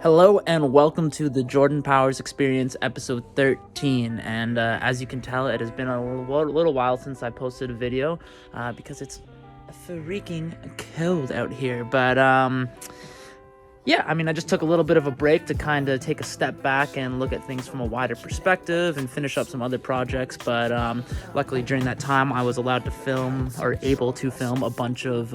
Hello and welcome to the Jordan Powers Experience episode 13, and as you can tell, it has been a little while since I posted a video because it's freaking cold out here. But yeah, I mean, I just took a little bit of a break to kind of take a step back and look at things from a wider perspective and finish up some other projects. But luckily during that time I was allowed to film, or able to film, a bunch of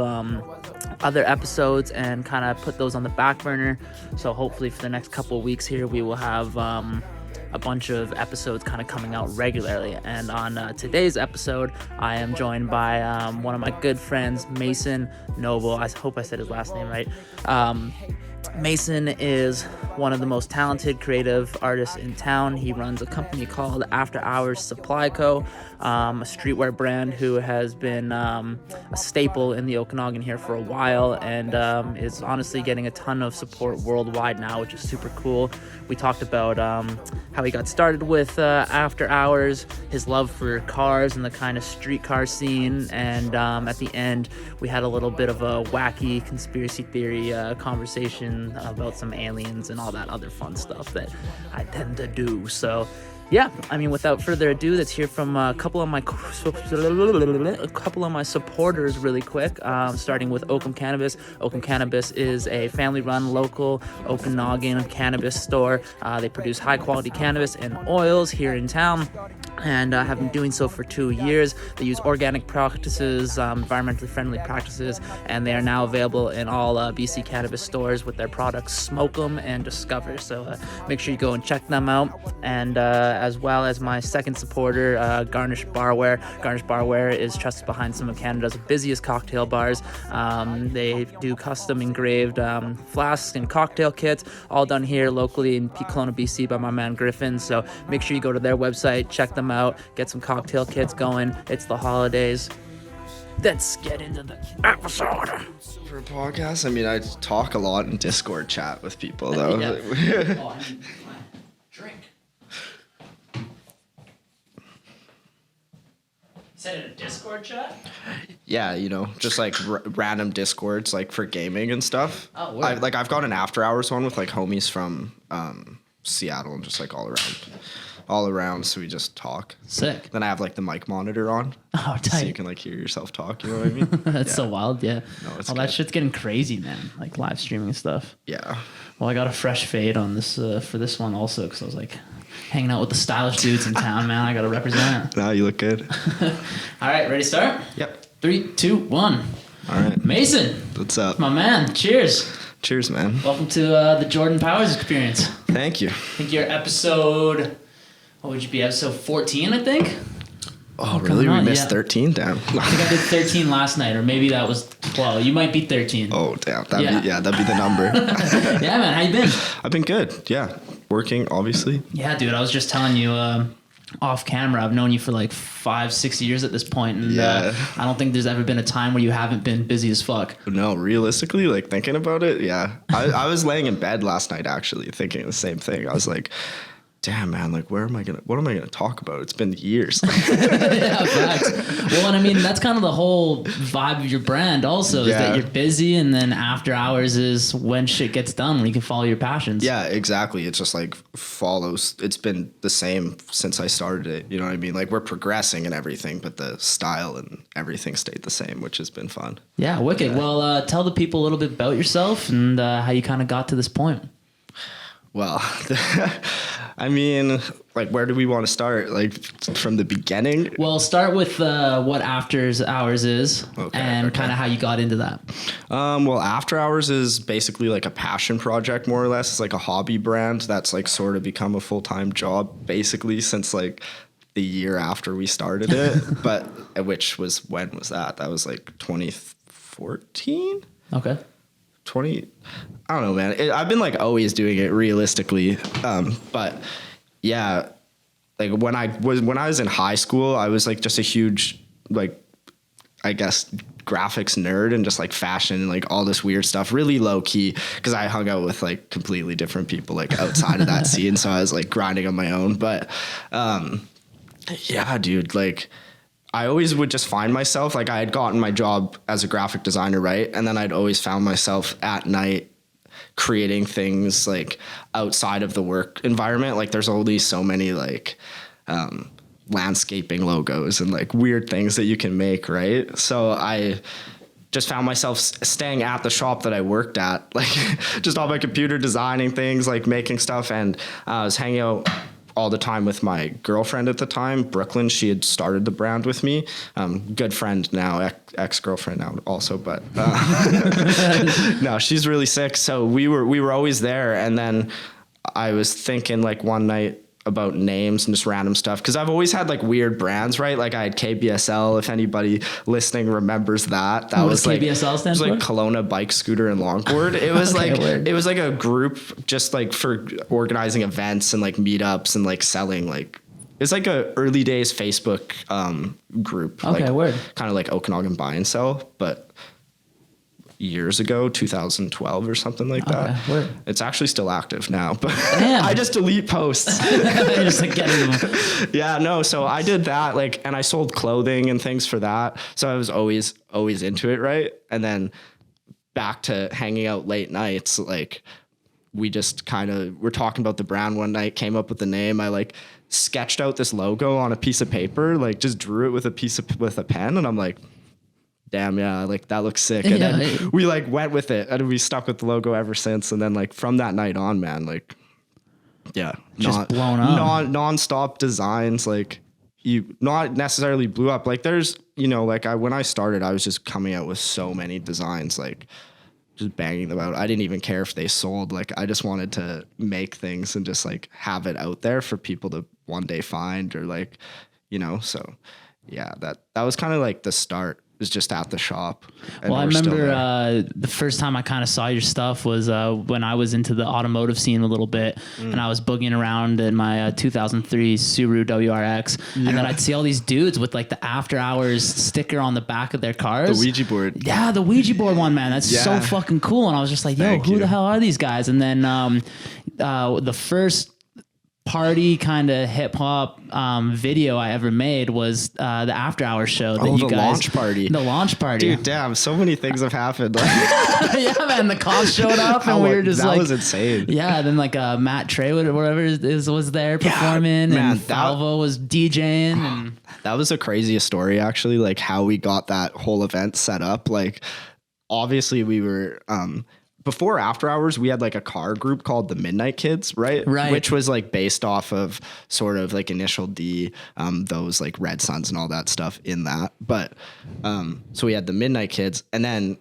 other episodes and kind of put those on the back burner. So hopefully for the next couple of weeks here we will have a bunch of episodes kind of coming out regularly. And on today's episode I am joined by one of my good friends, Mason Noble. I hope I said his last name right. Mason is one of the most talented creative artists in town. He runs a company called Afterhours Supply Co, a streetwear brand who has been a staple in the Okanagan here for a while, and is honestly getting a ton of support worldwide now, which is super cool. We talked about how he got started with After Hours, his love for cars and the kind of street car scene, and at the end we had a little bit of a wacky conspiracy theory conversation about some aliens and all that other fun stuff that I tend to do. So yeah, I mean, without further ado, let's hear from a couple of my supporters really quick, starting with Oakland Cannabis. Oakland Cannabis is a family-run local Okanagan cannabis store. They produce high-quality cannabis and oils here in town, and have been doing so for 2 years. They use organic practices, environmentally friendly practices, and they are now available in all BC cannabis stores with their products Smoke 'em and Discover. So make sure you go and check them out. And as well as my second supporter, Garnish Barware. Garnish Barware is trusted behind some of Canada's busiest cocktail bars. They do custom engraved flasks and cocktail kits, all done here locally in Kelowna, BC by my man Griffin. So make sure you go to their website, check them out, get some cocktail kits going. It's the holidays. Let's get into the episode. For a podcast, I mean, I talk a lot in Discord chat with people, though. Yeah. Oh, I need my drink. You said in a Discord chat? Yeah, you know, just like random Discords, like for gaming and stuff. Oh, word. I've got an After Hours one with like homies from Seattle and just like all around, so we just talk. Sick. Then I have like the mic monitor on. Oh, tight. So you can like hear yourself talk, you know what I mean? That's so wild, yeah. No, it's that good. shit's getting crazy, man. Like live streaming stuff. Yeah. Well, I got a fresh fade on this for this one also, because I was like hanging out with the stylish dudes in town, man. I gotta represent. Now you look good. All right, ready to start? Yep. 3, 2, 1. All right. Mason. What's up? My man. Cheers. Cheers, man. Welcome to the Jordan Powers Experience. Thank you. I think you're episode, what would you be, episode 14, I think? Oh, really? We missed Yeah. 13? Damn. I think I did 13 last night, or maybe that was 12. You might be 13. Oh, damn. That'd be the number. Yeah, man. How you been? I've been good. Yeah. Working, obviously. Yeah, dude. I was just telling you off camera, I've known you for like 5-6 years at this point, and Yeah. I don't think there's ever been a time where you haven't been busy as fuck. No, realistically, like thinking about it, yeah. I was laying in bed last night actually thinking the same thing. I was like, damn, man, like what am I gonna talk about? It's been years. Yeah, facts. Well, and I mean, that's kind of the whole vibe of your brand also, is that Yeah. you're busy, and then after hours is when shit gets done, when you can follow your passions. Yeah, exactly. It's just like follows. It's been the same since I started it. You know what I mean? Like we're progressing and everything, but the style and everything stayed the same, which has been fun. Yeah, wicked. Yeah. Well, tell the people a little bit about yourself and how you kind of got to this point. Well, I mean, like, where do we want to start? Like, from the beginning? Well, start with what After Hours is, and kind of how you got into that. Well, After Hours is basically like a passion project, more or less. It's like a hobby brand that's like sort of become a full-time job, basically, since like the year after we started it. But which was, when was that? That was like 2014? Okay. I don't know, man. I've been like always doing it realistically. But yeah, like when I was in high school, I was like just a huge, like, I guess, graphics nerd and just like fashion and like all this weird stuff, really low key, because I hung out with like completely different people like outside of that scene. So I was like grinding on my own. But yeah, dude, like I always would just find myself, like I had gotten my job as a graphic designer, right? And then I'd always found myself at night creating things like outside of the work environment. Like there's only so many like landscaping logos and like weird things that you can make, right? So I just found myself staying at the shop that I worked at, like just on my computer designing things, like making stuff. And I was hanging out all the time with my girlfriend at the time, Brooklyn. She had started the brand with me. Good friend now, ex-girlfriend now also, but no, she's really sick. So we were always there. And then I was thinking like one night about names and just random stuff, because I've always had like weird brands, right? Like I had KBSL, if anybody listening remembers that. That was like KBSL stands for? Like Kelowna Bike Scooter and Longboard. It was okay, like word. It was like a group just like for organizing events and like meetups and like selling like it's like a early days Facebook group. Okay, like, word. Kind of like Okanagan Buy and Sell, but years ago, 2012 or something like that. Word. It's actually still active now, but Damn. I just delete posts. Just like getting them. Yeah, no. So I did that, like, and I sold clothing and things for that. So I was always into it, right? And then back to hanging out late nights, like we just kind of were talking about the brand one night, came up with the name. I like sketched out this logo on a piece of paper, like just drew it with a pen, and I'm like, damn, yeah, like that looks sick. And then we like went with it and we stuck with the logo ever since. And then like from that night on, man, like, yeah, just blown up. Non-stop designs. Like you not necessarily blew up. Like there's, you know, like when I started, I was just coming out with so many designs, like just banging them out. I didn't even care if they sold. Like I just wanted to make things and just like have it out there for people to one day find, or like, you know, so yeah, that was kind of like the start. Was just at the shop. Well, I remember the first time I kind of saw your stuff was when I was into the automotive scene a little bit, and I was boogieing around in my 2003 Subaru WRX, and then I'd see all these dudes with like the After Hours sticker on the back of their cars. The Ouija board. Yeah, the Ouija board one, man. That's so fucking cool. And I was just like, yo, who the hell are these guys? And then the first party kind of hip hop video I ever made was the After Hours show that you guys. The launch party. Dude, damn, so many things have happened. Yeah, man, the cops showed up and we were just that like, was insane. Yeah, then like Matt Trey, whatever was there performing, and Falvo was DJing, and that was the craziest story actually. Like how we got that whole event set up. Like obviously we were before After Hours, we had like a car group called the Midnight Kids, right? Right. Which was like based off of sort of like Initial D, those like Red Suns and all that stuff in that. But so we had the Midnight Kids, and then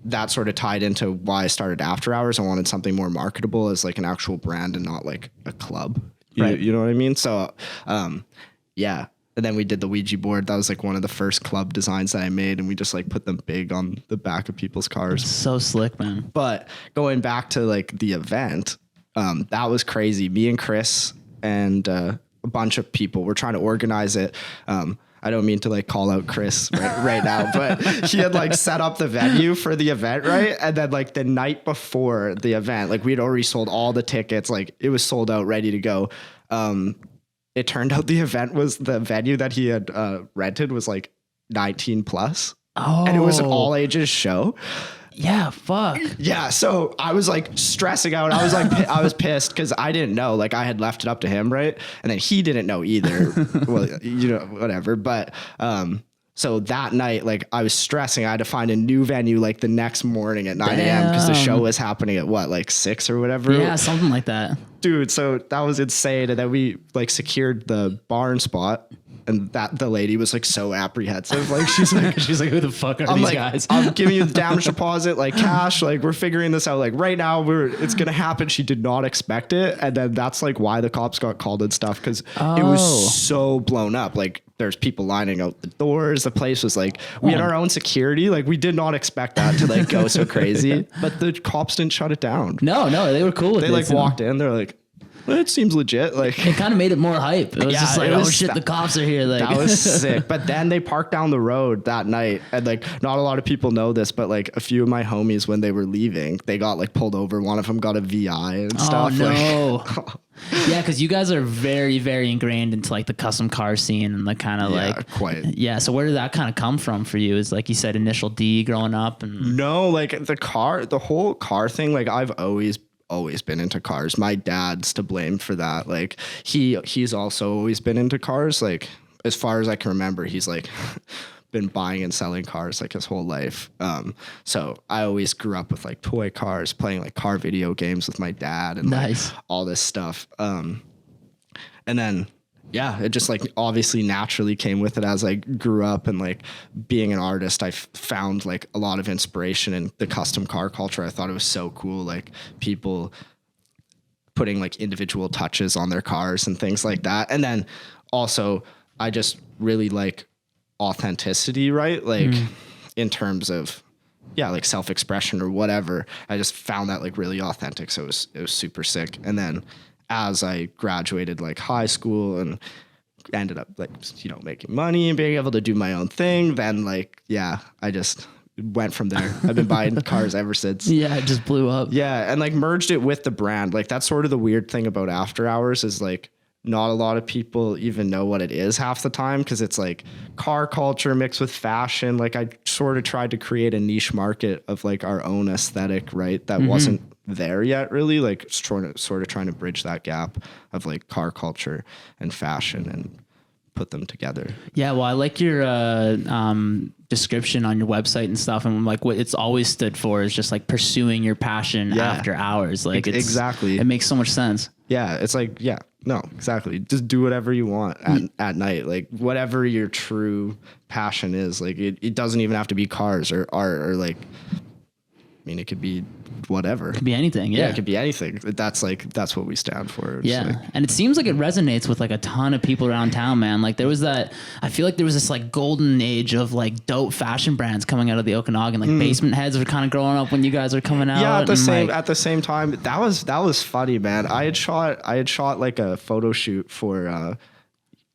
that sort of tied into why I started After Hours. I wanted something more marketable as like an actual brand and not like a club. You know what I mean? So yeah. And then we did the Ouija board. That was like one of the first club designs that I made, and we just like put them big on the back of people's cars. So slick, man. But going back to like the event, that was crazy. Me and Chris and a bunch of people were trying to organize it. I don't mean to like call out Chris right now, but he had like set up the venue for the event, right? And then like the night before the event, like we'd already sold all the tickets. Like it was sold out, ready to go. It turned out the venue that he had rented was like 19 plus. Oh. And it was an all ages show. Yeah, fuck. Yeah, so I was like stressing out. I was like, I was pissed because I didn't know. Like I had left it up to him, right? And then he didn't know either. Well, you know, whatever. But so that night, like I was stressing. I had to find a new venue like the next morning at 9 a.m. because the show was happening at what, like 6 or whatever? Yeah, something like that. Dude, so that was insane. And then we like secured the barn spot. And that the lady was like so apprehensive. Like she's like, who the fuck are these guys? I'm giving you the damage deposit, like cash. Like we're figuring this out. Like right now, it's gonna happen. She did not expect it, and then that's like why the cops got called and stuff because it was so blown up. Like there's people lining out the doors. The place was like we had our own security. Like we did not expect that to like go so crazy. But the cops didn't shut it down. No, they were cool with it. They like walked in. They're like, it seems legit. Like it kind of made it more hype. It was just like, oh shit, the cops are here. Like that was sick. But then they parked down the road that night, and like not a lot of people know this, but like a few of my homies when they were leaving, they got like pulled over. One of them got a VI and stuff. Oh no. Yeah, because you guys are very, very ingrained into like the custom car scene and like kind of quite. Yeah. So where did that kind of come from for you? Is like you said, Initial D growing up and no, like the whole car thing. Like I've always always been into cars. My dad's to blame for that. Like he's also always been into cars. Like as far as I can remember, he's like been buying and selling cars like his whole life. So I always grew up with like toy cars, playing like car video games with my dad and like, all this stuff. And then yeah, it just like obviously naturally came with it as I grew up, and like being an artist, I found like a lot of inspiration in the custom car culture. I thought it was so cool, like people putting like individual touches on their cars and things like that. And then also I just really like authenticity, right? Like in terms of like self-expression or whatever. I just found that like really authentic. So it was super sick. And then as I graduated like high school and ended up like, you know, making money and being able to do my own thing, then like, yeah, I just went from there. I've been buying cars ever since. Yeah, it just blew up. Yeah, and like merged it with the brand. Like that's sort of the weird thing about After Hours is like not a lot of people even know what it is half the time, because it's like car culture mixed with fashion. Like I sort of tried to create a niche market of like our own aesthetic, right? That wasn't there yet really, like trying to bridge that gap of like car culture and fashion and put them together. Yeah, well, I like your description on your website and stuff, and like what it's always stood for is just like pursuing your passion after hours. Like it's exactly, it makes so much sense. Yeah, it's like, yeah, no, exactly. Just do whatever you want at night. Like whatever your true passion is. Like it doesn't even have to be cars or art or like, I mean, it could be whatever. It could be anything. Yeah, it could be anything. That's what we stand for. Yeah. Like, and it seems like it resonates with like a ton of people around town, man. Like I feel like there was this like golden age of like dope fashion brands coming out of the Okanagan. Like Basement Heads were kind of growing up when you guys were coming out. Yeah, at the same time, that was funny, man. I had shot like a photo shoot for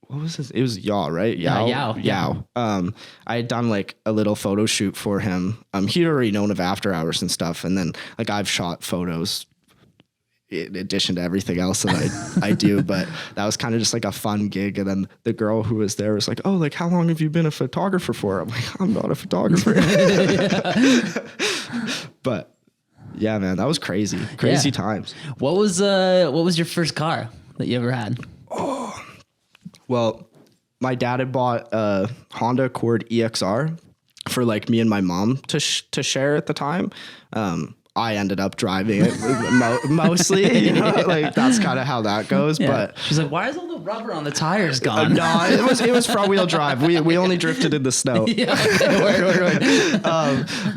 what was this? It was Yao, right? Yao. I had done like a little photo shoot for him. He'd already known of After Hours and stuff. And then like I've shot photos in addition to everything else that I do, but that was kind of just like a fun gig. And then the girl who was there was like, oh, like how long have you been a photographer for? I'm like, I'm not a photographer. But yeah, man, that was crazy times. What was your first car that you ever had? Well, my dad had bought a Honda Accord EXR for like me and my mom to share at the time. I ended up driving it mostly, you know, like that's kind of how that goes. Yeah. But she's like, "Why is all the rubber on the tires gone?" No, it was front wheel drive. We only drifted in the snow. Yeah,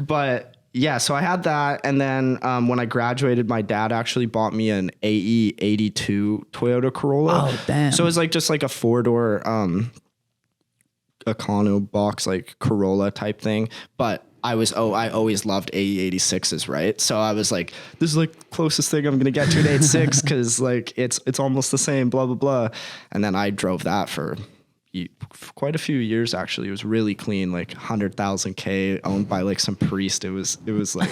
but. Yeah, so I had that, and then when I graduated, my dad actually bought me an AE 82 Toyota Corolla. Oh, damn. So it was like just like a 4-door Econo box, like Corolla type thing. But I always loved AE 86s, right? So I was like, this is like the closest thing I'm going to get to an 86 because like it's almost the same, blah, blah, blah. And then I drove that for quite a few years. Actually, it was really clean, like 100,000 K, owned by like some priest. It was like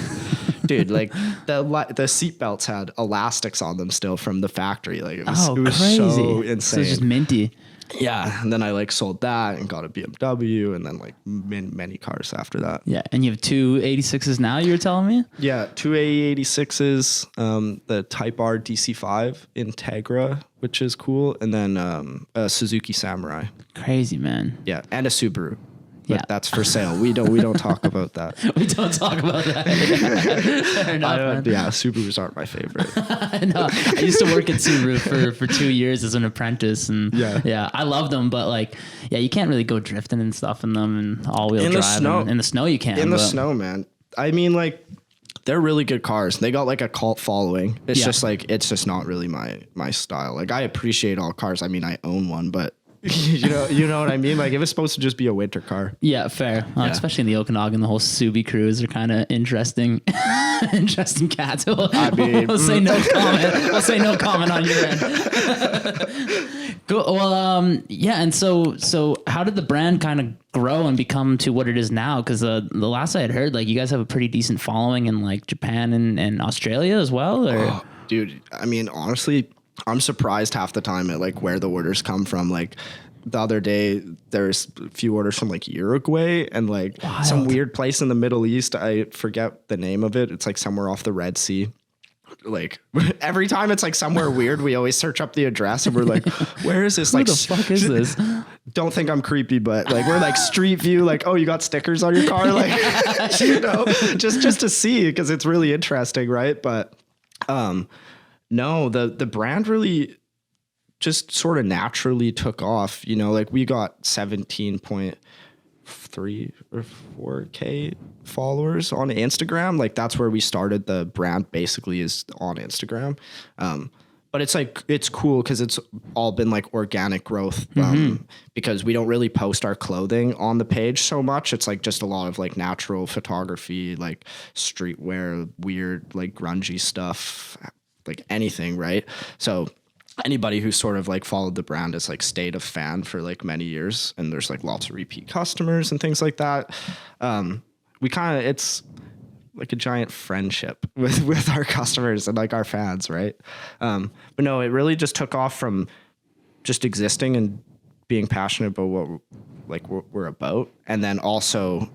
dude, like the seat belts had elastics on them still from the factory. Like it was crazy. So insane. So it's just minty. Yeah, and then I like sold that and got a BMW, and then like many cars after that. Yeah, and you have two 86s now, you were telling me? Yeah, two AE86s, the Type R DC5 Integra, which is cool, and then a Suzuki Samurai. Crazy, man. Yeah, and a Subaru. But that's for sale. We don't talk about that. We don't talk about that. Fair enough, yeah, Subarus aren't my favorite. No, I used to work at Subaru for 2 years as an apprentice, and yeah, I love them, but like, yeah, you can't really go drifting and stuff in them and all-wheel drive. In the snow, you can. In the snow, man. I mean, like, they're really good cars. They got like a cult following. It's just like it's just not really my style. Like I appreciate all cars. I mean, I own one, but. you know what I mean? Like, it was supposed to just be a winter car. Yeah, fair. Especially in the Okanagan, the whole Subi crews are kind of interesting cats. We'll say no comment. We'll say no comment on your end. Cool. Well, yeah. And so how did the brand kind of grow and become to what it is now? Because the last I had heard, like, you guys have a pretty decent following in like Japan and Australia as well. Or? Oh, dude, I mean, honestly, I'm surprised half the time at like where the orders come from. Like the other day, there's a few orders from like Uruguay and like some weird place in the Middle East. I forget the name of it. It's like somewhere off the Red Sea. like every time it's like somewhere weird, we always search up the address and we're like, where is this? Who Like, the fuck is this? Don't think I'm creepy, but like we're like Street View, like, oh, you got stickers on your car, like just to see, because it's really interesting, right? But no, the brand really just sort of naturally took off. Like we got 17.3 or 4K followers on Instagram. Like that's where we started. The brand basically is on Instagram. But it's cool because it's all been like organic growth, because we don't really post our clothing on the page so much. It's like just a lot of like natural photography, like streetwear, weird, like grungy stuff, like anything. Right. So anybody who sort of like followed the brand has like stayed a fan for like many years, and there's like lots of repeat customers and things like that. It's like a giant friendship with our customers and like our fans, right? But no, it really just took off from just existing and being passionate about what we're about, and then also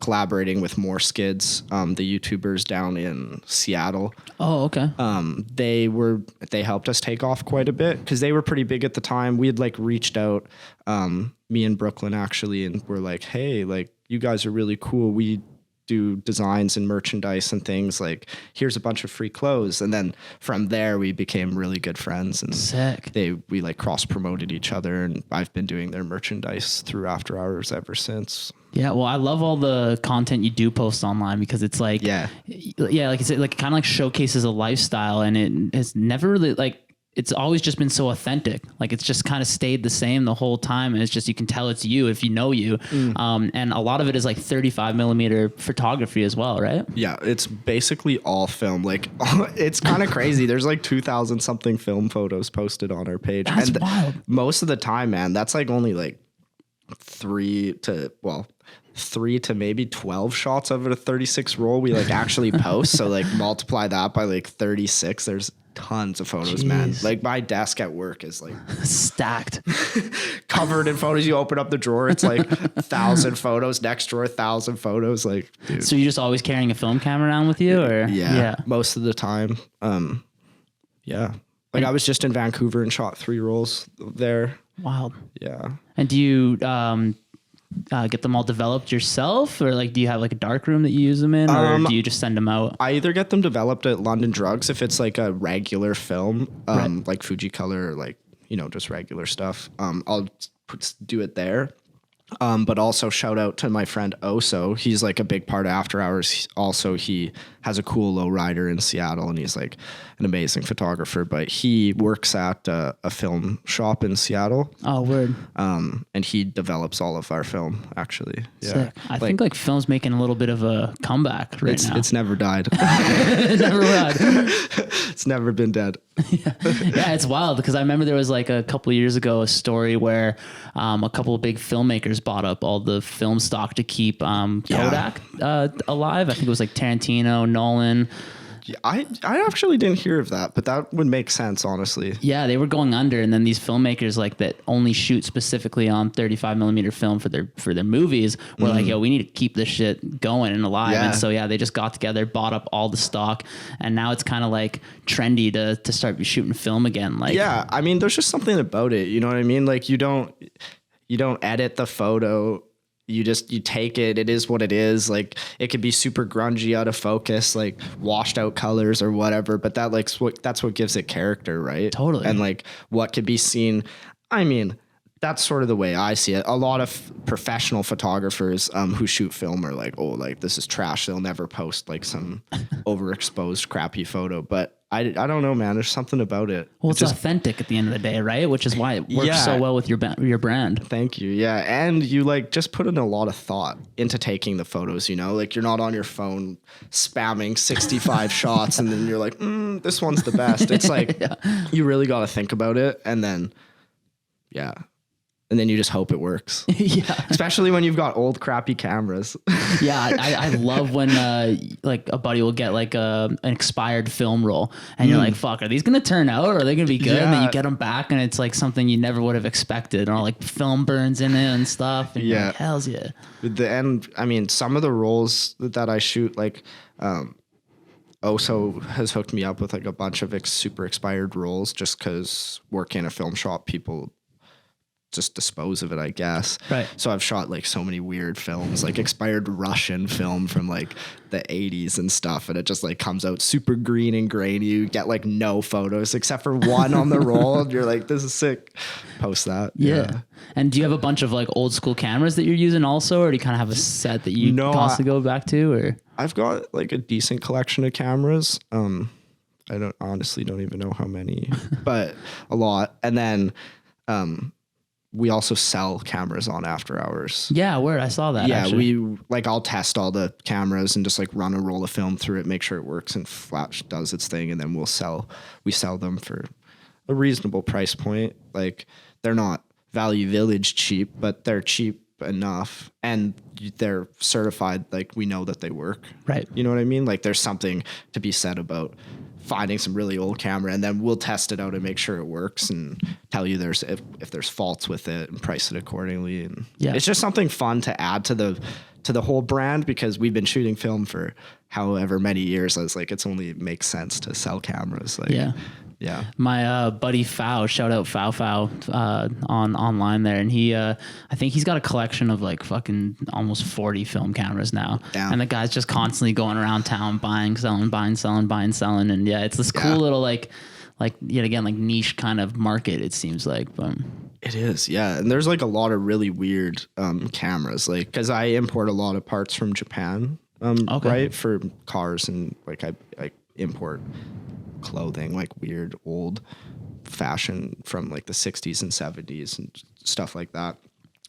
collaborating with more skids, the YouTubers down in Seattle. Oh, okay. They helped us take off quite a bit because they were pretty big at the time. We had like reached out, me and Brooklyn actually, and we're like, hey, like you guys are really cool. We do designs and merchandise and things, like here's a bunch of free clothes. And then from there we became really good friends, and sick. We like cross promoted each other, and I've been doing their merchandise through After Hours ever since. Yeah, well, I love all the content you do post online, because it's like, like it's like kind of like showcases a lifestyle, and it has never really like, it's always just been so authentic. Like it's just kind of stayed the same the whole time. And it's just, you can tell it's you if you know you. And a lot of it is like 35 millimeter photography as well, right? Yeah, it's basically all film. Like it's kind of crazy. There's like 2,000 something film photos posted on our page. That's wild. Most of the time, man, that's like only like 3 to maybe 12 shots of a 36 roll we like actually post. So like multiply that by like 36. There's tons of photos. Jeez. Man. Like my desk at work is like stacked, covered in photos. You open up the drawer, it's like 1,000 photos. Next drawer, 1,000 photos. Like, dude. So you're just always carrying a film camera around with you, or yeah, most of the time. Yeah. Like I was just in Vancouver and shot 3 rolls there. Wild. Yeah. And do you get them all developed yourself, or like do you have like a dark room that you use them in, or do you just send them out? I either get them developed at London Drugs if it's like a regular film, like Fuji Color, or like, just regular stuff. I'll do it there. But also shout out to my friend Oso. He's like a big part of After Hours. He has a cool lowrider in Seattle, and he's like an amazing photographer, but he works at a film shop in Seattle. Oh, word. And he develops all of our film, actually. Yeah. Sick. I think like film's making a little bit of a comeback now. It's never died. It never died. It's never been dead. Yeah, it's wild, because I remember there was like a couple of years ago a story where a couple of big filmmakers bought up all the film stock to keep Kodak alive. I think it was like Tarantino, Nolan. Yeah, I actually didn't hear of that, but that would make sense, honestly. Yeah, they were going under, and then these filmmakers like that only shoot specifically on 35 millimeter film for their movies were like, yo, we need to keep this shit going and alive. Yeah. And so they just got together, bought up all the stock, and now it's kind of like trendy to start shooting film again. Like, yeah, I mean, there's just something about it. You know what I mean? Like you don't edit the photo. You take it. It is what it is. Like it could be super grungy, out of focus, like washed out colors or whatever. But that's what gives it character, right? Totally. And like what could be seen. I mean, that's sort of the way I see it. A lot of professional photographers who shoot film are like, oh, like this is trash. They'll never post like some overexposed crappy photo. But I don't know, man. There's something about it. Well, it's authentic at the end of the day, right? Which is why it works so well with your brand. Thank you. Yeah. And you like just put in a lot of thought into taking the photos, like you're not on your phone spamming 65 shots and then you're like, this one's the best. It's like, you really got to think about it. And then, and then you just hope it works. Yeah. Especially when you've got old crappy cameras. Yeah. I love when like a buddy will get like an expired film roll and you're like, fuck, are these going to turn out, or are they going to be good? Yeah. And then you get them back and it's like something you never would have expected, or like film burns in it and stuff. And you're like, hells yeah. I mean, some of the rolls that I shoot, like, Oso has hooked me up with like a bunch of super expired rolls just because working in a film shop, people just dispose of it, I guess. Right. So I've shot like so many weird films, like expired Russian film from like the 80s and stuff, and it just like comes out super green and grainy. You get like no photos except for one on the roll, and you're like, this is sick. Post that. Yeah. And do you have a bunch of like old school cameras that you're using also, or do you kind of have a set that you constantly go back to? Or I've got like a decent collection of cameras. I don't even know how many, but a lot. And then we also sell cameras on Afterhours. Yeah, word. I saw that. Yeah, actually. we like I'll test all the cameras and just like run a roll of film through it, make sure it works and Flash does its thing, and then we sell them for a reasonable price point. Like they're not Value Village cheap, but they're cheap enough, and they're certified. Like we know that they work. Right. You know what I mean? Like there's something to be said about finding some really old camera, and then we'll test it out and make sure it works and tell you if there's faults with it and price it accordingly. And it's just something fun to add to the whole brand, because we've been shooting film for however many years. I was like, it's only makes sense to sell cameras. Like, yeah. My buddy Fao, shout out Fao on online there, and he I think he's got a collection of like fucking almost 40 film cameras now. Damn. And the guy's just constantly going around town buying, selling, and it's this cool little like yet again like niche kind of market, it seems like. But it is, yeah. And there's like a lot of really weird cameras, like because I import a lot of parts from Japan, right, for cars, and like I import clothing, like weird old fashion from like the 60s and 70s and stuff like that.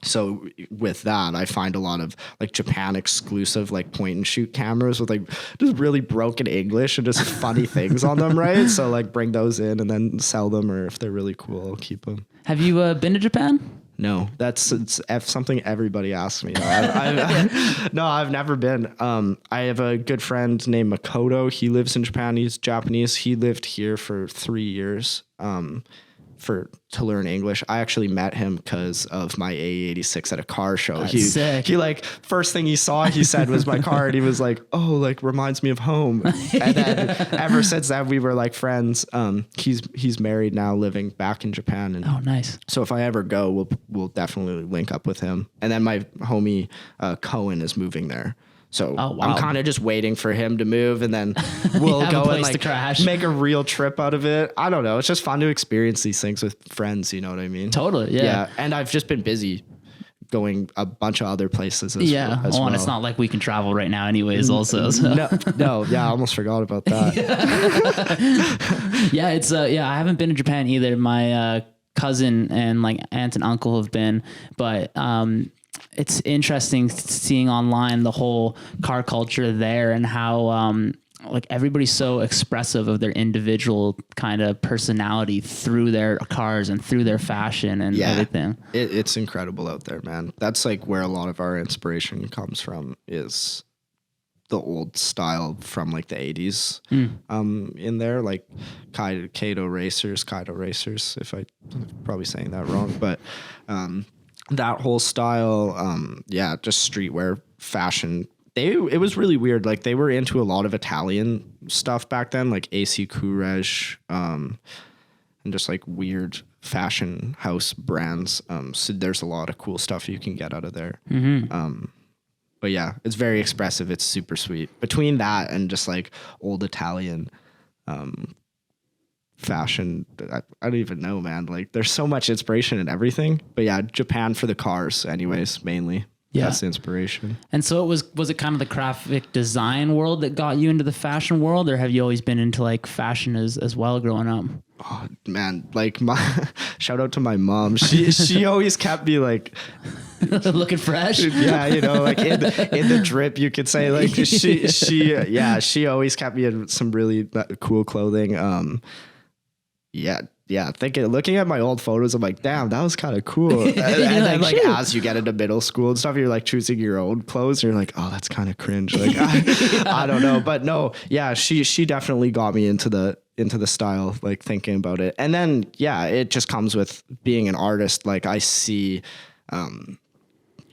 So with that, I find a lot of like Japan exclusive like point and shoot cameras with like just really broken English and just funny things on them, right? So like bring those in and then sell them, or if they're really cool, I'll keep them. Have you been to Japan? No, it's something everybody asks me. No, I've never been. I have a good friend named Makoto. He lives in Japan. He's Japanese. He lived here for 3 years to learn English. I actually met him because of my A86 at a car show. That's sick. He like first thing he saw, he said was my car, and he was like, "Oh, like reminds me of home." And then ever since that, we were like friends. He's married now, living back in Japan. And oh, nice. So if I ever go, we'll definitely link up with him. And then my homie Cohen is moving there. So I'm kind of just waiting for him to move, and then we'll go and like make a real trip out of it. I don't know. It's just fun to experience these things with friends. You know what I mean? Totally. Yeah. And I've just been busy going a bunch of other places as well. And it's not like we can travel right now anyways also. So. No. Yeah. I almost forgot about that. I haven't been to Japan either. My cousin and like aunt and uncle have been, but it's interesting seeing online the whole car culture there, and how like everybody's so expressive of their individual kind of personality through their cars and through their fashion and everything. It's incredible out there, man. That's like where a lot of our inspiration comes from, is the old style from like the 80s in there, like Kaido racers, if I'm probably saying that wrong, but that whole style, just streetwear fashion. It was really weird. Like they were into a lot of Italian stuff back then, like AC Courage, and just like weird fashion house brands. So there's a lot of cool stuff you can get out of there. But yeah, it's very expressive. It's super sweet. Between that and just like old Italian fashion, I don't even know, man. Like there's so much inspiration in everything. But yeah, Japan for the cars anyways, mainly. That's the inspiration. And so was it kind of the graphic design world that got you into the fashion world, or have you always been into like fashion as well growing up? Oh man, like my shout out to my mom. She always kept me like looking fresh. Yeah, you know, like in the drip, you could say. Like she always kept me in some really cool clothing. Looking at my old photos, I'm like, damn, that was kind of cool. And then like as you get into middle school and stuff, you're like choosing your own clothes, and you're like, oh, that's kind of cringe. Like I don't know, but no, yeah, she definitely got me into the style, like thinking about it. And then it just comes with being an artist. Like I see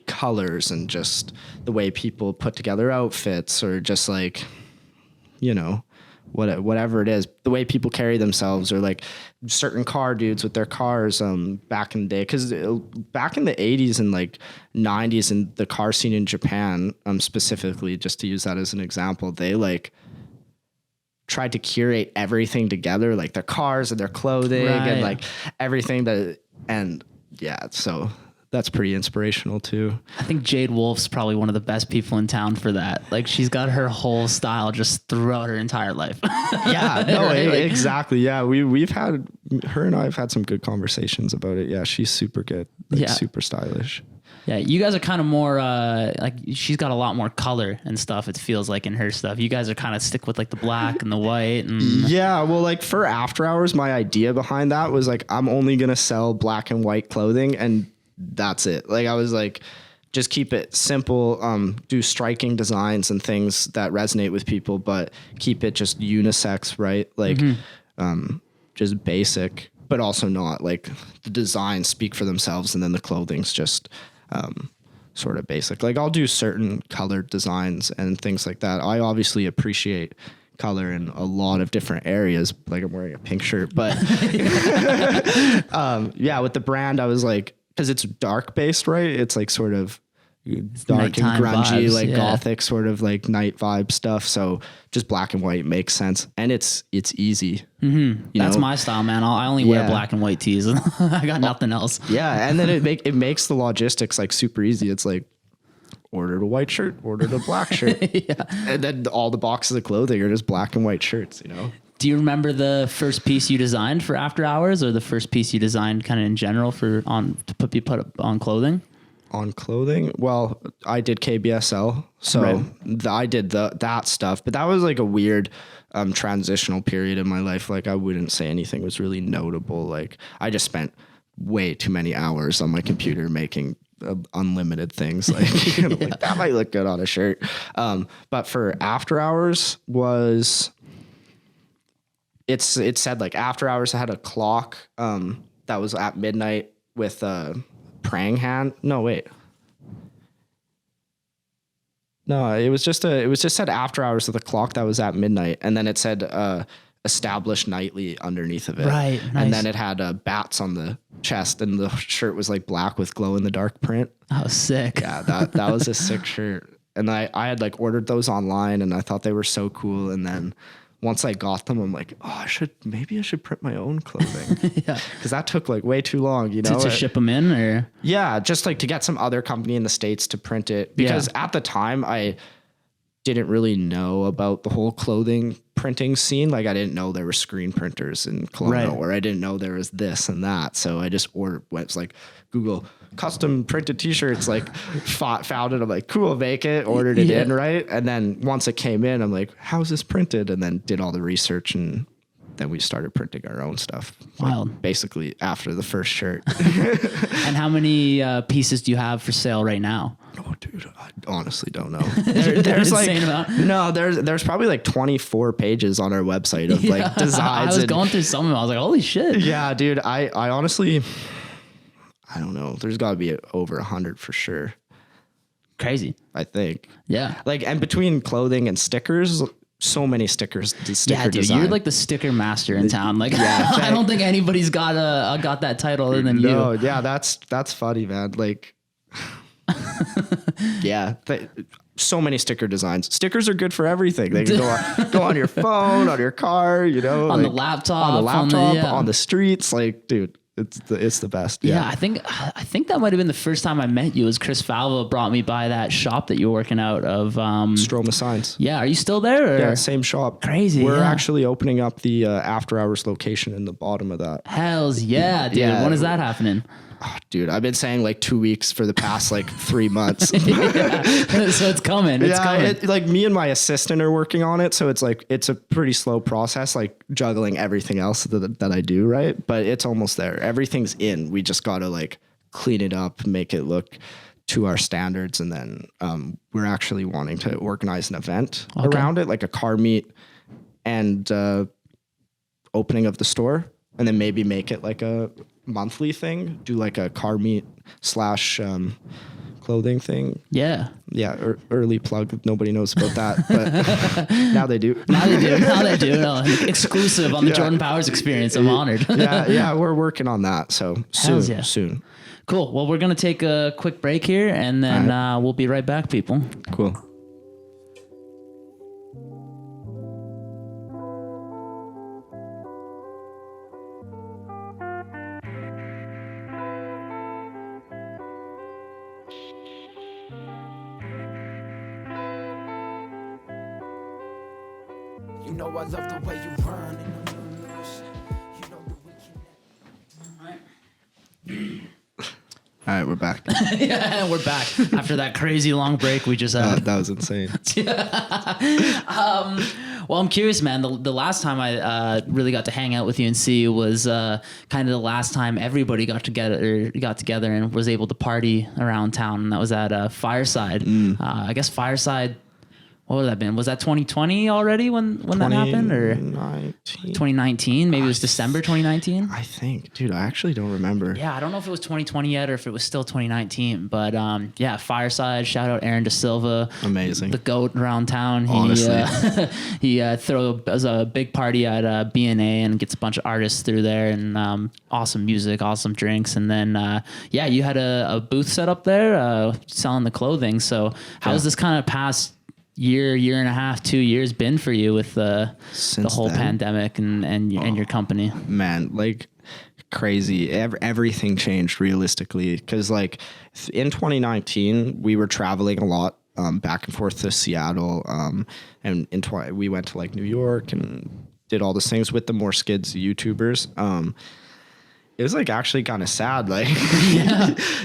colors and just the way people put together outfits, or just like, you know, whatever it is, the way people carry themselves, or like certain car dudes with their cars back in the day. Because back in the 80s and like 90s in the car scene in Japan, specifically, just to use that as an example, they like tried to curate everything together, like their cars and their clothing and like everything so that's pretty inspirational too. I think Jade Wolf's probably one of the best people in town for that. Like she's got her whole style just throughout her entire life. Yeah, no, exactly. Yeah, we've had, her and I have had some good conversations about it. Yeah, she's super good, like super stylish. Yeah, you guys are kind of more like she's got a lot more color and stuff. It feels like in her stuff. You guys are kind of stick with like the black and the white. And yeah, well, like for After Hours, my idea behind that was like I'm only gonna sell black and white clothing, and that's it. Like I was like, just keep it simple, do striking designs and things that resonate with people, but keep it just unisex, right? Like just basic, but also not like the designs speak for themselves, and then the clothing's just sort of basic. Like I'll do certain colored designs and things like that. I obviously appreciate color in a lot of different areas. Like I'm wearing a pink shirt, but yeah, with the brand, I was like, because it's dark based, right? It's like sort of dark and grungy, vibes, like gothic sort of like night vibe stuff. So just black and white makes sense, and it's easy. That's my style, man. I only wear black and white tees. I got nothing else. Yeah, and then it makes the logistics like super easy. It's like ordered a white shirt, ordered a black shirt, and then all the boxes of clothing are just black and white shirts. Do you remember the first piece you designed for After Hours, or the first piece you designed kind of in general to put on clothing? On clothing? Well, I did KBSL, so I did that stuff, but that was like a weird transitional period in my life. Like I wouldn't say anything was really notable. Like I just spent way too many hours on my computer making unlimited things. Like, like that might look good on a shirt. But for After Hours was... It said like After Hours. I had a clock that was at midnight with a praying hand. No, wait. No, it was just said After Hours with a clock that was at midnight, and then it said established nightly underneath of it. Right. Nice. And then it had bats on the chest, and the shirt was like black with glow in the dark print. Oh, sick. Yeah, that was a sick shirt. And I had like ordered those online, and I thought they were so cool, and then once I got them, I'm like, maybe I should print my own clothing. Yeah. Because that took like way too long, To ship them in, or? Yeah, just like to get some other company in the States to print it. Because at the time, I didn't really know about the whole clothing printing scene. Like I didn't know there were screen printers in Kelowna, or I didn't know there was this and that. So I just went like Google custom printed t-shirts, like found it. I'm like, cool, make it, ordered it in, right? And then once it came in, I'm like, how's this printed? And then did all the research, and then we started printing our own stuff. Wild. Like basically after the first shirt. And how many pieces do you have for sale right now? Oh, dude, I honestly don't know. There's like there's probably like 24 pages on our website of like designs. I was going through some of them. I was like, holy shit. Yeah, dude. I honestly, I don't know. There's got to be over 100 for sure. Crazy. I think. Yeah. Like, and between clothing and stickers, so many stickers. Yeah, dude, you're like the sticker master in town. Like, I don't think anybody's got that title other than you. No, yeah, that's funny, man. Like, yeah, so many sticker designs. Stickers are good for everything. They can go on your phone, on your car, on the laptop, on the streets. Like, dude, it's the best. Yeah, I think that might have been the first time I met you. Was Chris Falva brought me by that shop that you were working out of? Stroma Signs. Yeah, are you still there? Or? Yeah, same shop. Crazy. We're actually opening up the After Hours location in the bottom of that. Hells yeah, dude. Yeah. When is that happening? Oh, dude, I've been saying like 2 weeks for the past like 3 months. So it's coming. It's coming. Like me and my assistant are working on it. So it's a pretty slow process, like juggling everything else that I do. Right. But it's almost there. Everything's in. We just got to like clean it up, make it look to our standards. And then we're actually wanting to organize an event around it, like a car meet and opening of the store. And then maybe make it like a monthly thing, do like a car meet / clothing thing. Yeah. Yeah, early plug. Nobody knows about that, but now they do. Now they do. No, exclusive on the Jordan Powers experience. I'm honored. yeah, we're working on that. So soon. Cool. Well, we're going to take a quick break here, and then we'll be right back, people. Cool. You know I love the way you run in the moonless. You know that we can. All right, we're back. Yeah, we're back after that crazy long break we just had. That was insane. Well, I'm curious, man. The last time I really got to hang out with you and see you was kind of the last time everybody got together and was able to party around town. And that was at Fireside. I guess Fireside. What would that have been? Was that 2020 already when that happened, or 2019? Maybe it was December 2019. I think, dude. I actually don't remember. Yeah, I don't know if it was 2020 yet or if it was still 2019. But yeah, Fireside. Shout out Aaron Da Silva. Amazing. The GOAT around town. Honestly. He throws a big party at B&A and gets a bunch of artists through there, and awesome music, awesome drinks. And then, yeah, you had a booth set up there selling the clothing. So how's this kind of past year and a half, 2 years been for you with the whole pandemic and your company? Man, like crazy. Everything changed realistically, because like in 2019 we were traveling a lot back and forth to Seattle, and we went to like New York and did all those things with the More Skids YouTubers. It was like actually kind of sad, like,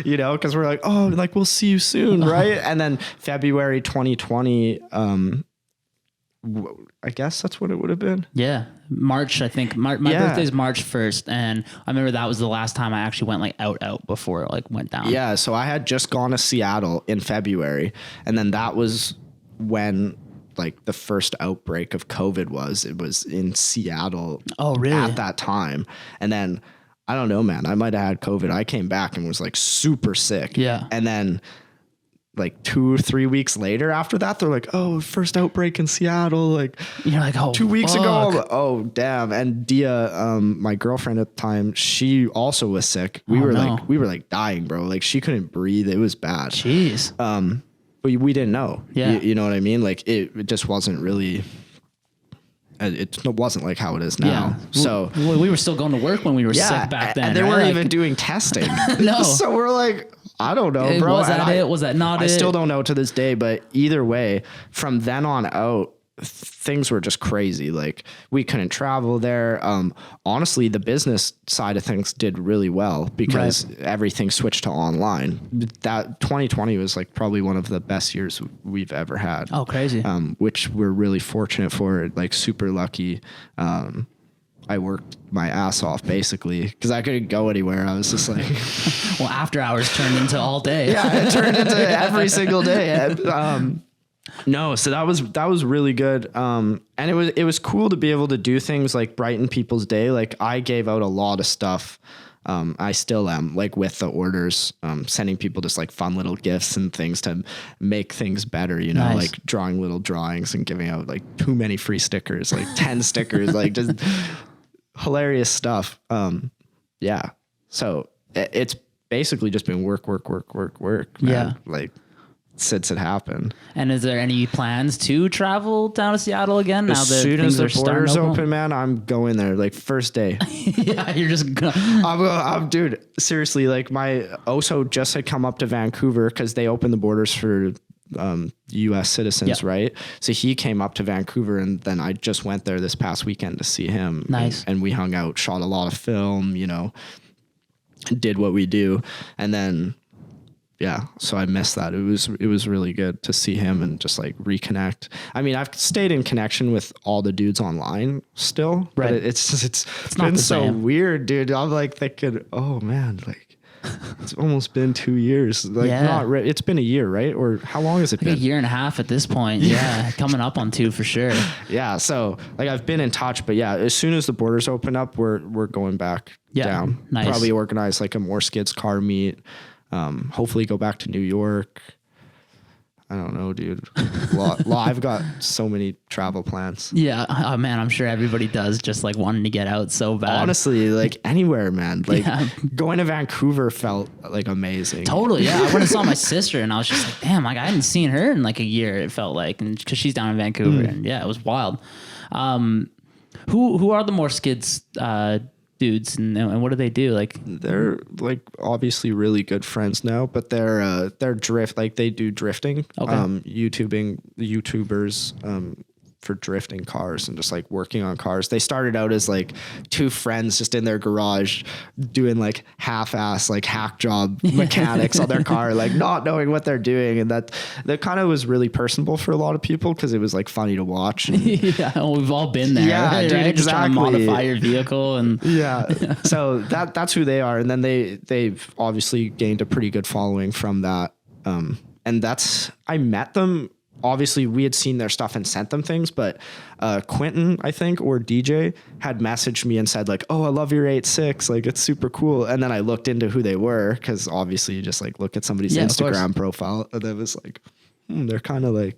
you know, because we're like, oh, like we'll see you soon, right? And then February 2020, I guess that's what it would have been. Yeah, March, I think. My birthday's March 1st, and I remember that was the last time I actually went like out before it like went down. Yeah, so I had just gone to Seattle in February, and then that was when like the first outbreak of COVID was. It was in Seattle. Oh, really? At that time, and then. I don't know, man. I might have had COVID. I came back and was like super sick. Yeah. And then like 2 or 3 weeks later after that, they're like, oh, first outbreak in Seattle. Like, you're like, oh, 2 weeks fuck. ago. I'm like, oh, damn. And Dia, my girlfriend at the time, she also was sick. We were like dying, bro. Like she couldn't breathe. It was bad. Jeez. But we didn't know. Yeah. You know what I mean? Like it just wasn't really. It wasn't like how it is now. Yeah. So we were still going to work when we were sick back then. And they right? weren't like, even doing testing. No. So we're like, I don't know, bro. Was that it? Was that not it? I still don't know to this day, but either way, from then on out, things were just crazy. Like we couldn't travel there. Honestly, the business side of things did really well because everything switched to online. That 2020 was like probably one of the best years we've ever had. Oh, crazy. Which we're really fortunate for, like super lucky. I worked my ass off basically because I couldn't go anywhere. I was just like, well, after hours turned into all day. Yeah, it turned into every single day. No, so that was really good. And it was cool to be able to do things like brighten people's day. Like I gave out a lot of stuff. I still am, like with the orders, sending people just like fun little gifts and things to make things better, you know, Nice. like drawing little drawings and giving out like too many free stickers, like 10 stickers, like just hilarious stuff. Yeah. So it's basically just been work, man. Yeah. Like since it happened. And is there any plans to travel down to Seattle again now As that soon things as the are starting borders to open, man, I'm going there like first day. Yeah, you're just gonna. I'm dude, seriously, like my Oso just had come up to Vancouver because they opened the borders for U.S. citizens, right? So he came up to Vancouver, and then I just went there this past weekend to see him. Nice. And we hung out, shot a lot of film, you know, did what we do, and then. Yeah, so I missed that. It was really good to see him and just like reconnect. I mean, I've stayed in connection with all the dudes online still, right? But it's not been the so same. Weird, dude. I'm like thinking, oh man, like it's almost been 2 years. Like it's been a year, right? Or how long has it been? A year and a half at this point. Yeah, coming up on 2 for sure. Yeah, so like I've been in touch, but yeah, as soon as the borders open up, we're going back down. Nice. Probably organize like a More Skids car meet. Hopefully go back to New York. I don't know, dude. I've got so many travel plans. Yeah. Oh man, I'm sure everybody does, just like wanting to get out so bad. Honestly, like anywhere, man. Like going to Vancouver felt like amazing. Totally. Yeah. I went and saw my sister and I was just like, damn, like I hadn't seen her in like a year, it felt like, and because she's down in Vancouver and yeah, it was wild. Who are the more skids dudes and what do they do? Like They're like obviously really good friends now, but they're drift, like they do drifting, YouTubers, for drifting cars and just like working on cars. They started out as like two friends just in their garage doing like half-ass like hack job mechanics on their car, like not knowing what they're doing, and that kind of was really personable for a lot of people because it was like funny to watch. And, yeah, well, we've all been there. Yeah, right? dude, Just trying to exactly. modify your vehicle and So that's who they are, and then they've obviously gained a pretty good following from that. And I met them. Obviously, we had seen their stuff and sent them things, but Quentin, I think, or DJ had messaged me and said like, "Oh, I love your 8.6, like it's super cool." And then I looked into who they were because obviously you just like look at somebody's Instagram profile, and it was like, they're kind of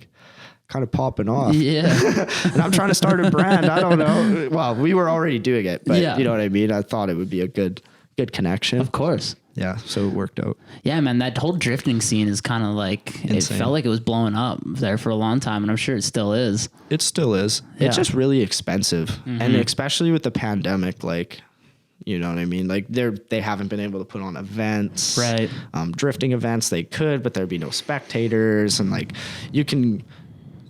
popping off. yeah. And I'm trying to start a brand. I don't know. Well, we were already doing it, but you know what I mean? I thought it would be a good connection. Of course. Yeah, so it worked out. Yeah, man, that whole drifting scene is kind of like, Insane. it felt like it was blowing up there for a long time, and I'm sure it still is. It still is. Yeah. It's just really expensive. And especially with the pandemic, like, you know what I mean? Like they haven't been able to put on events. Right. Drifting events they could, but there'd be no spectators, and like you can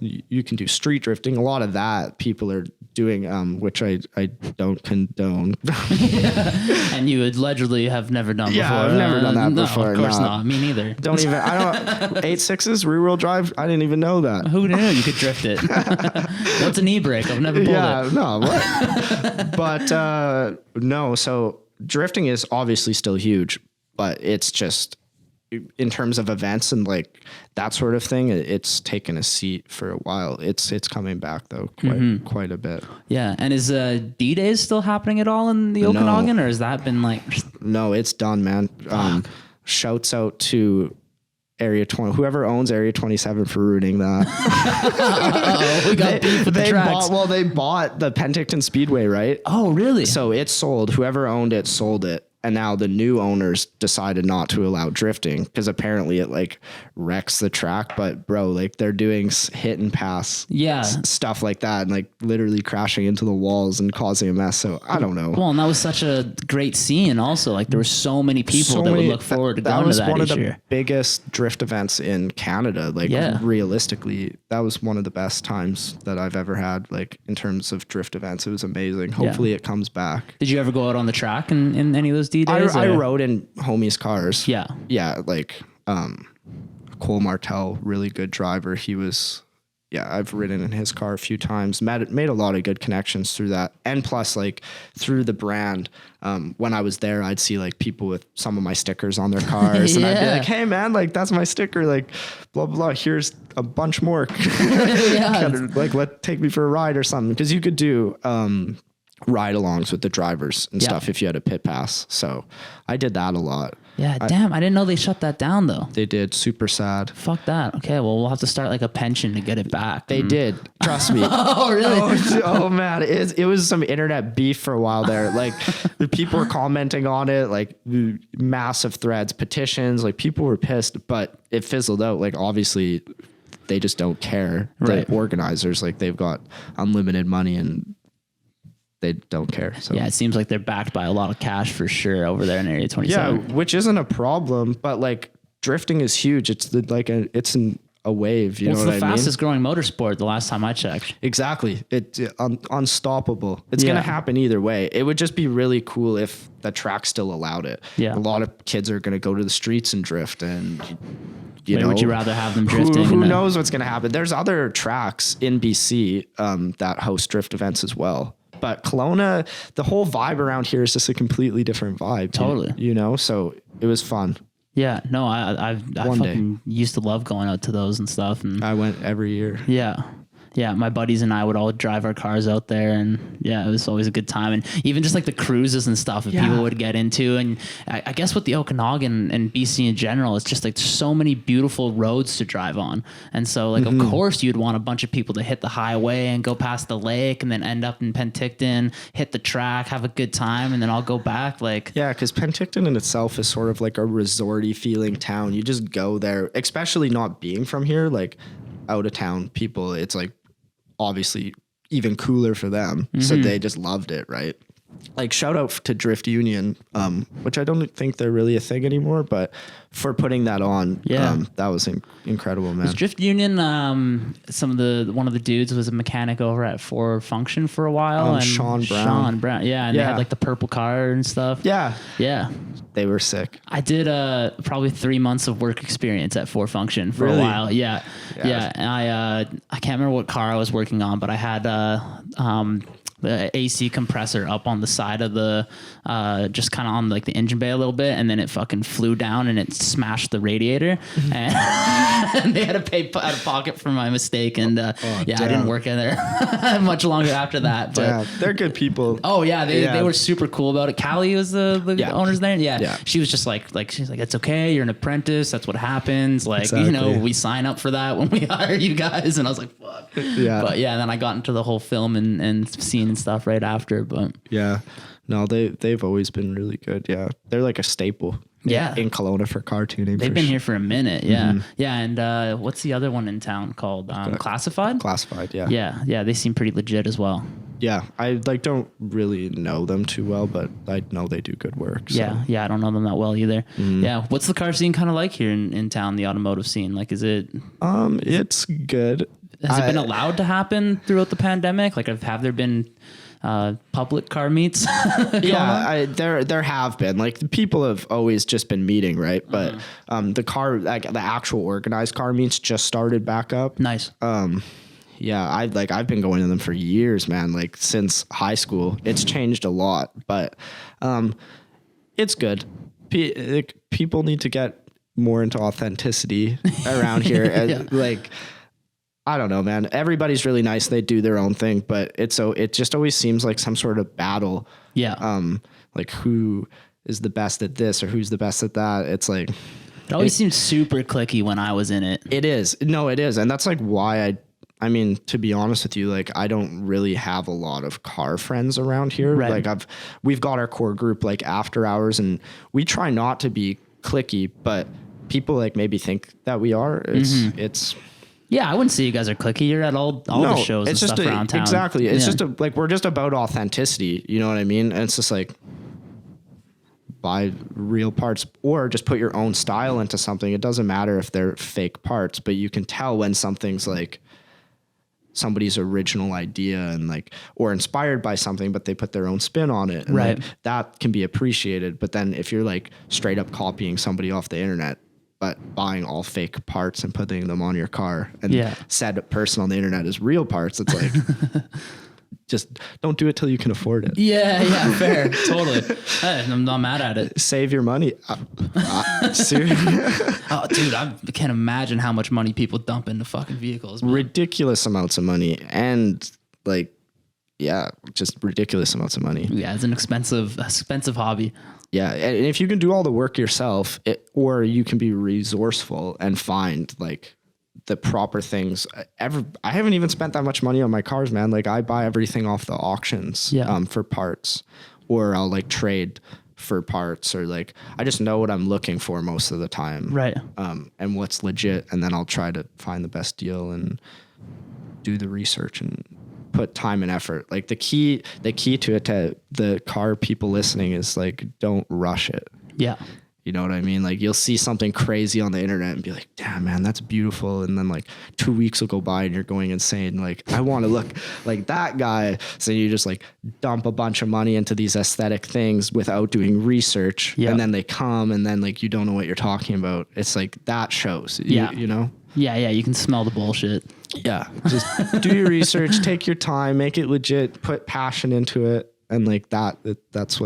do street drifting. A lot of that people are doing, which I don't condone. And you allegedly have never done before. Yeah, I've never done that before. No, of course No. not. Me neither. Don't even, 8.6s, rear wheel drive. I didn't even know that. Who knew you could drift it? What's an e-brake? I've never pulled it. No, what? But no, so drifting is obviously still huge, but it's just in terms of events and like that sort of thing, it's taken a seat for a while. It's coming back though, quite a bit. Yeah, and is D-Days still happening at all in the Okanagan, or has that been like? No, it's done, man. Shouts out to Area 20, whoever owns Area 27 for ruining that. We got beef with the tracks. They bought the Penticton Speedway, right? Oh, really? So it sold. Whoever owned it sold it. And now the new owners decided not to allow drifting because apparently it like wrecks the track. But bro, like they're doing hit and pass stuff like that and like literally crashing into the walls and causing a mess. So I don't know. Well, and that was such a great scene also. Like there were so many people that would look forward to going to that That was one of each the year. biggest drift events in Canada. Like realistically, that was one of the best times that I've ever had, like in terms of drift events. It was amazing. Hopefully it comes back. Did you ever go out on the track in any of those D-Days? I rode in homies' cars. Yeah. Yeah, like Cole Martell, really good driver. He was, I've ridden in his car a few times, made a lot of good connections through that. And plus, like, through the brand, when I was there, I'd see, like, people with some of my stickers on their cars. And I'd be like, hey, man, like, that's my sticker. Like, blah, blah, blah. Here's a bunch more. Like, take me for a ride or something. Because you could do ride-alongs with the drivers and stuff if you had a pit pass. So I did that a lot. Yeah, damn. I didn't know they shut that down, though. They did. Super sad. Fuck that. Okay, well, we'll have to start like a pension to get it back. They did. Trust me. Oh, really? Oh, man. It was some internet beef for a while there. Like, the people were commenting on it, like, massive threads, petitions. Like, people were pissed, but it fizzled out. Like, obviously, they just don't care. Right. The organizers, like, they've got unlimited money and they don't care. So yeah, it seems like they're backed by a lot of cash for sure over there in Area 27. Yeah, which isn't a problem, but like drifting is huge. It's a wave. You know what I mean? It's the fastest growing motorsport the last time I checked. Exactly. It's unstoppable. It's going to happen either way. It would just be really cool if the track still allowed it. Yeah. A lot of kids are going to go to the streets and drift, and Where would you rather have them drifting? Who knows what's going to happen? There's other tracks in BC that host drift events as well. But Kelowna, the whole vibe around here is just a completely different vibe. Totally. You know, so it was fun. Yeah, no, I fucking used to love going out to those and stuff. And I went every year. yeah. Yeah, my buddies and I would all drive our cars out there, and yeah, it was always a good time. And even just like the cruises and stuff that people would get into. And I guess with the Okanagan and BC in general, it's just like there's so many beautiful roads to drive on. And so like, of course you'd want a bunch of people to hit the highway and go past the lake and then end up in Penticton, hit the track, have a good time, and then I'll go back. Like, Yeah, because Penticton in itself is sort of like a resorty feeling town. You just go there, especially not being from here, like out of town people, it's like obviously even cooler for them. So they just loved it, right? Like shout out to Drift Union, which I don't think they're really a thing anymore, but for putting that on, that was incredible, man. Drift Union, one of the dudes was a mechanic over at Ford Function for a while, and Sean Brown. Yeah, and they had like the purple car and stuff. Yeah, they were sick. I did probably 3 months of work experience at Ford Function for a while. Yeah. And I can't remember what car I was working on, but I had the AC compressor up on the side of the, just kind of on like the engine bay a little bit, and then it fucking flew down and it smashed the radiator, and they had to pay out of pocket for my mistake. And I didn't work in there much longer after that. But they're good people. Oh yeah, they were super cool about it. Callie was the owners there. Yeah, she was just like she's like, it's okay, you're an apprentice, that's what happens. Like Exactly. we sign up for that when we hire you guys. And I was like, fuck. Yeah. But yeah, then I got into the whole film and scene and stuff right after. But no, they've always been really good. Yeah, they're like a staple. Yeah. In Kelowna for car tuning. They've been here for a minute. Yeah. Yeah. And what's the other one in town called? Classified? Classified, yeah. Yeah. They seem pretty legit as well. Yeah. I don't really know them too well, but I know they do good work. So. Yeah. I don't know them that well either. Yeah. What's the car scene kind of like here in town, the automotive scene? Like, is it... It's good. Has it been allowed to happen throughout the pandemic? Like, have there been... public car meets? There have been, like, the people have always just been meeting, right? But the car, like the actual organized car meets just started back up. Nice. I've been going to them for years, man, like since high school. It's changed a lot, but it's good. People need to get more into authenticity around here. Like, I don't know, man. Everybody's really nice. They do their own thing, but it just always seems like some sort of battle. Yeah. Like who is the best at this or who's the best at that? It's like, it always seemed super cliquey when I was in it. It is. No, it is. And that's like why I mean, to be honest with you, like I don't really have a lot of car friends around here. Right. Like we've got our core group like after hours, and we try not to be cliquey, but people like maybe think that we are. It's Yeah, I wouldn't say you guys are cliquey. You're at all the shows and stuff around town. Exactly. It's just we're just about authenticity. You know what I mean? And it's just like buy real parts or just put your own style into something. It doesn't matter if they're fake parts, but you can tell when something's like somebody's original idea and like, or inspired by something, but they put their own spin on it. And right. Like, that can be appreciated. But then if you're like straight up copying somebody off the internet, but buying all fake parts and putting them on your car and said person on the internet is real parts, it's like, just don't do it till you can afford it. Yeah, fair. Totally. I'm not mad at it. Save your money. Seriously? Oh, dude, I can't imagine how much money people dump into fucking vehicles. Man. Ridiculous amounts of money. And like, just ridiculous amounts of money. Yeah, it's an expensive hobby. Yeah, and if you can do all the work yourself, or you can be resourceful and find like the proper things. I haven't even spent that much money on my cars, man. Like I buy everything off the auctions for parts, or I'll like trade for parts, or like I just know what I'm looking for most of the time, right? And what's legit, and then I'll try to find the best deal and do the research and put time and effort. Like the key to it, to the car people listening, is like, don't rush it. Yeah. You know what I mean? Like you'll see something crazy on the internet and be like, damn man, that's beautiful. And then like 2 weeks will go by and you're going insane. Like I want to look like that guy. So you just like dump a bunch of money into these aesthetic things without doing research. Yep. And then they come and then like, you don't know what you're talking about. It's like, that shows, you know? Yeah. You can smell the bullshit. Yeah. Just do your research, take your time, make it legit, put passion into it. And like that's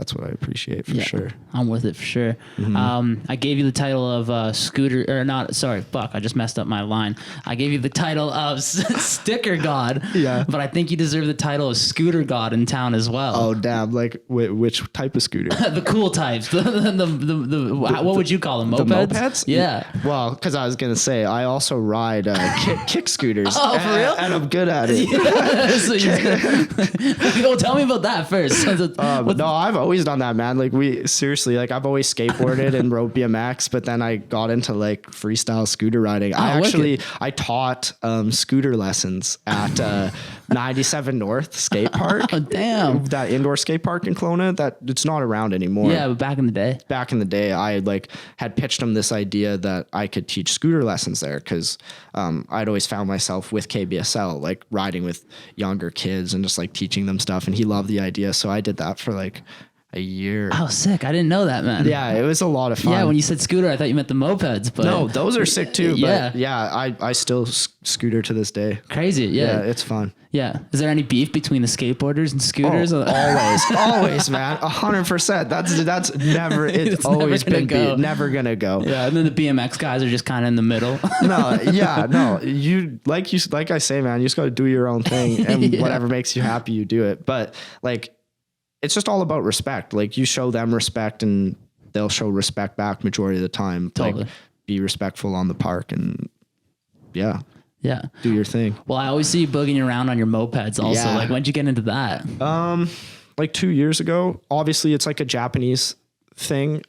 that's what I appreciate for sure. I'm with it for sure. I gave you the title of scooter or not. Sorry, fuck. I just messed up my line. I gave you the title of sticker god. Yeah. But I think you deserve the title of scooter god in town as well. Oh damn! Like which type of scooter? The cool types. The what would you call them? Mopeds? The mopeds? Yeah. Well, because I was gonna say I also ride kick scooters. Oh, for real? And I'm good at it. Well, tell me about that first. No, I've always done that, man. Like I've always skateboarded and rode BMX, but then I got into like freestyle scooter riding. I taught scooter lessons at 97 North Skate Park. Oh, damn. That indoor skate park in Kelowna, that it's not around anymore. Yeah, but back in the day. Back in the day, I like had pitched him this idea that I could teach scooter lessons there because I'd always found myself with KBSL, like riding with younger kids and just like teaching them stuff. And he loved the idea. So I did that for like a year. Oh, sick. I didn't know that, man. Yeah, it was a lot of fun. Yeah, when you said scooter, I thought you meant the mopeds. But no, those are sick too. Yeah. But yeah, I still scooter to this day. Crazy. Yeah, Yeah. it's fun. Yeah. Is there any beef between the skateboarders and scooters? Always, man. 100%. That's never, it's always never been gonna go. never gonna go. Yeah. And then the BMX guys are just kind of in the middle. No. You like I say, man, you just got to do your own thing and Yeah. whatever makes you happy, you do it. But like, it's just all about respect. Like you show them respect and they'll show respect back majority of the time. Totally. Like be respectful on the park and yeah, Yeah. do your thing. Well, I always see you boogieing around on your mopeds also. Yeah. Like, when'd you get into that? Like 2 years ago. Obviously it's like a Japanese thing.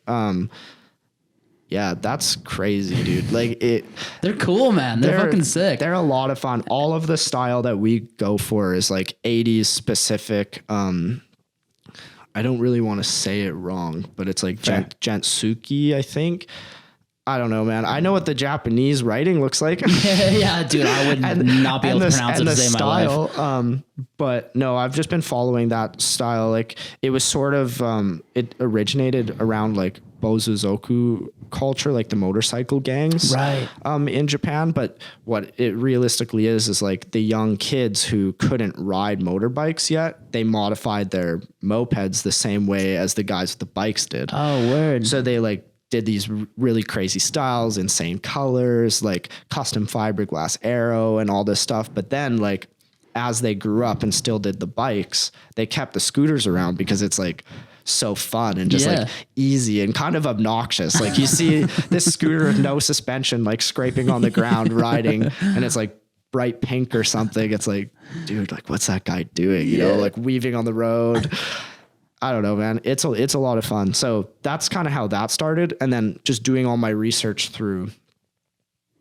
Yeah, that's crazy, dude. Like They're cool, man. They're fucking sick. They're a lot of fun. All of the style that we go for is like 80s specific. I don't really want to say it wrong, but it's like Gentsuki, I think. I don't know, man. I know what the Japanese writing looks like. Yeah, dude, I would not be able to pronounce it to save my life. But no, I've just been following that style. Like it was sort of, it originated around like Bozuzoku culture, like the motorcycle gangs, Right. In Japan. But what it realistically is like the young kids who couldn't ride motorbikes yet, they modified their mopeds the same way as the guys with the bikes did. Oh, word. So they like did these really crazy styles, insane colors, like custom fiberglass aero and all this stuff. But then like, as they grew up and still did the bikes, they kept the scooters around because it's like so fun and just like easy and kind of obnoxious. Like you see this scooter with no suspension, like scraping on the ground, riding, and it's like bright pink or something. It's like, dude, like what's that guy doing? You know, like weaving on the road. I don't know, man. It's a lot of fun. So that's kind of how that started. And then just doing all my research through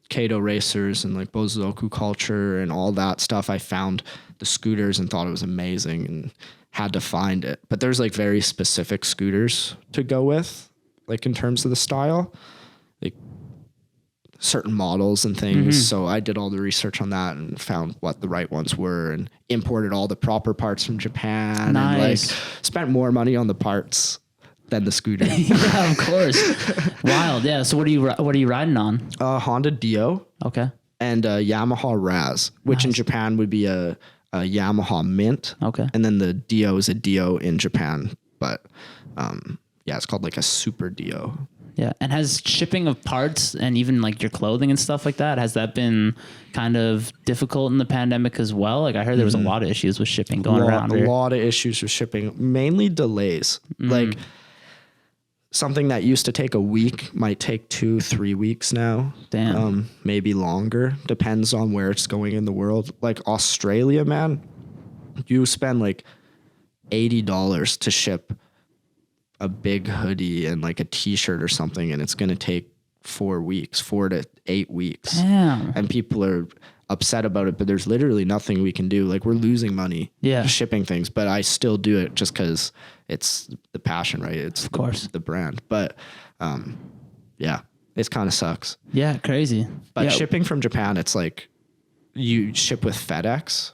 Kato racers and like Bozoku culture and all that stuff, I found the scooters and thought it was amazing and had to find it. But there's like very specific scooters to go with, like in terms of the style, like certain models and things. So I did all the research on that and found what the right ones were and imported all the proper parts from Japan and like spent more money on the parts than the scooter. Yeah, of course. Wild. Yeah. So what are you riding on? Honda Dio. Okay. And Yamaha Raz, which in Japan would be a Yamaha Mint. Okay. And then the Dio is a Dio in Japan, but yeah, it's called like a Super Dio. Yeah. And has shipping of parts and even like your clothing and stuff like that, has that been kind of difficult in the pandemic as well? Like I heard there was a lot of issues with shipping going around here. A lot of issues with shipping, mainly delays. Like something that used to take a week might take 2-3 weeks now. Damn. Maybe longer. Depends on where it's going in the world. Like Australia, man, you spend like $80 to ship a big hoodie and like a t-shirt or something, and it's going to take 4 weeks, 4 to 8 weeks. Damn. And people are upset about it, but there's literally nothing we can do. Like we're losing money shipping things, but I still do it just because it's the passion, right? It's of course the brand, but yeah, it kind of sucks. Yeah. Crazy. But shipping from Japan, it's like you ship with FedEx.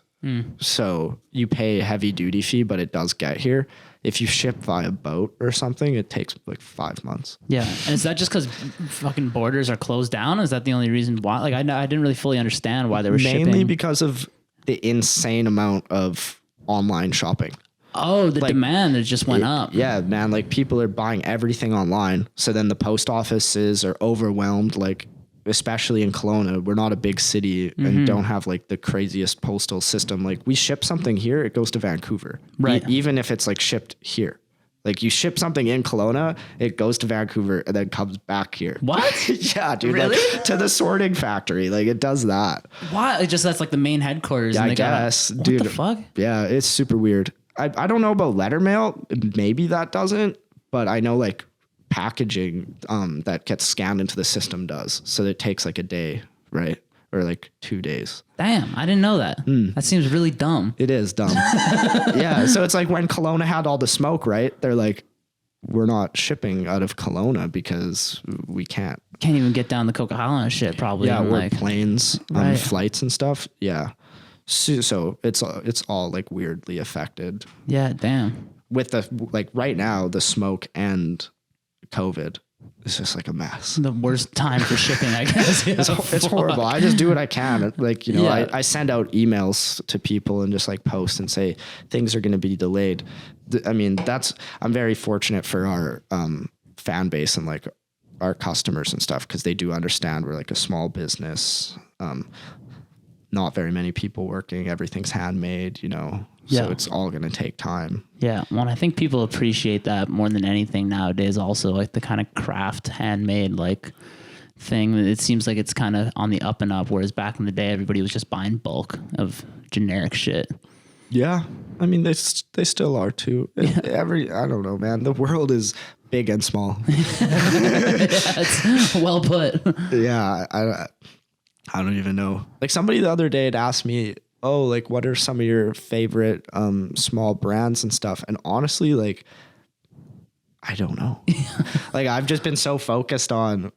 So you pay a heavy duty fee, but it does get here. If you ship via boat or something, it takes like 5 months. Yeah. And is that just because fucking borders are closed down? Is that the only reason why? Like I didn't really fully understand why they were Mainly shipping. because of the insane amount of online shopping. Oh, the Like, demand, it just went up. Yeah, man, like people are buying everything online. So then the post offices are overwhelmed, like especially in Kelowna. We're not a big city and don't have like the craziest postal system. Like we ship something here, it goes to Vancouver. Right. Even if it's like shipped here. Like you ship something in Kelowna, it goes to Vancouver and then comes back here. What? Yeah, dude. Really? Like, to the sorting factory. Like it does that. Why? It just that's like the main headquarters. Yeah, and I they got- guess. what Dude. the fuck? Yeah, it's super weird. I don't know about letter mail. Maybe that doesn't, but I know like packaging that gets scanned into the system does. So it takes like a day, right? Or like 2 days. Damn, I didn't know that. That seems really dumb. It is dumb. Yeah. So it's like when Kelowna had all the smoke, right? They're like, we're not shipping out of Kelowna because we can't. Can't even get down the Coquihalla shit probably. Yeah, and, or like, planes, Right. flights and stuff. Yeah. So it's all like weirdly affected yeah, damn. with the like right now the smoke and COVID. It's just like a mess. The worst time for shipping, I guess. Yeah, It's horrible. I just do what I can. Like, you know, Yeah. I send out emails to people and just like post and say things are going to be delayed. I mean, I'm very fortunate for our fan base and like our customers and stuff because they do understand we're like a small business. Not very many people working. Everything's handmade, you know. Yeah. So it's all going to take time. Yeah, well, I think people appreciate that more than anything nowadays. Also, like the kind of craft, handmade, like thing. It seems like it's kind of on the up and up. Whereas back in the day, everybody was just buying bulk of generic shit. Yeah. I mean, they still are too. I don't know, man. The world is big and small. That's well put. Yeah. I don't even know. Like somebody the other day had asked me, oh, like what are some of your favorite small brands and stuff? And honestly, like, I don't know. Like I've just been so focused on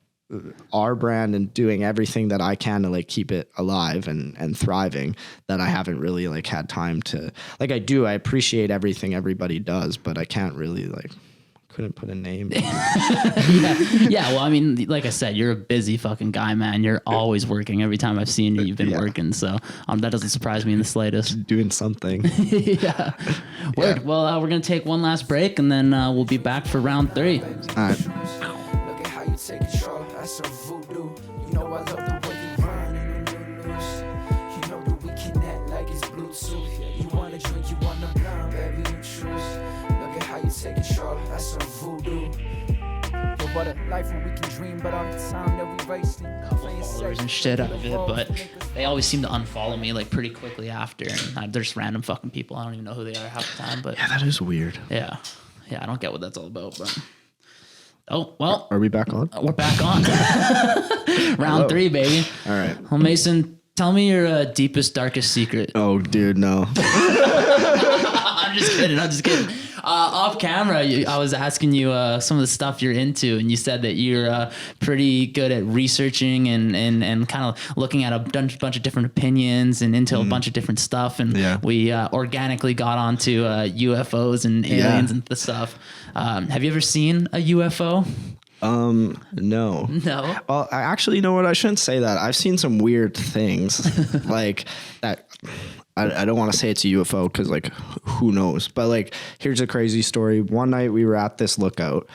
our brand and doing everything that I can to like keep it alive and thriving that I haven't really like had time to like I appreciate everything everybody does, but I can't really like couldn't put a name. Yeah, well, I mean, like I said, you're a busy fucking guy, man. You're always working. Every time I've seen you, you've been Yeah. working. So that doesn't surprise me in the slightest. Doing something. Yeah. Word. Well, we're going to take one last break and then we'll be back for round 3. All right. Look at how you take control. That's some voodoo. You know I love the way you run in the news. You know that we connect like it's Bluetooth. Yeah, you wanna drink, you wanna blunt, baby, you choose. Look at how you take control. That's some voodoo. Yo, what a life where we can dream, but all the time that we wasting. Playing Followers sex, and shit out of it, but make us they always seem to unfollow me like pretty quickly after. And they're just random fucking people. I don't even know who they are half the time, but Yeah, that is weird. yeah, I don't get what that's all about. But oh well, Are we back on? we're back on round 3, baby. All right. Well, Mason, tell me your deepest, darkest secret. Oh, dude, no. I'm just kidding. Off camera, I was asking you some of the stuff you're into, and you said that you're pretty good at researching and kind of looking at a bunch of different opinions and into a bunch of different stuff. And Yeah. we organically got onto UFOs and aliens and the stuff. Have you ever seen a UFO? No. No. Well, I actually, you know what? I shouldn't say that. I've seen some weird things like that. I don't want to say it's a UFO because like who knows, but like here's a crazy story. One night we were at this lookout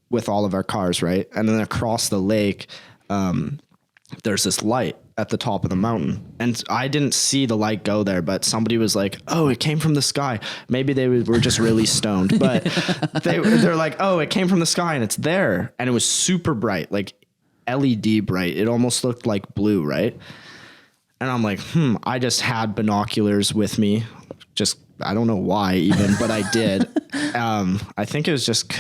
with all of our cars, right? And then across the lake, there's this light at the top of the mountain. And I didn't see the light go there, but somebody was like, oh, it came from the sky. Maybe they were just really stoned, but they're like, oh, it came from the sky and it's there. And it was super bright, like LED bright. It almost looked like blue, right? And I'm like, I just had binoculars with me. Just, I don't know why even, but I did. I think it was just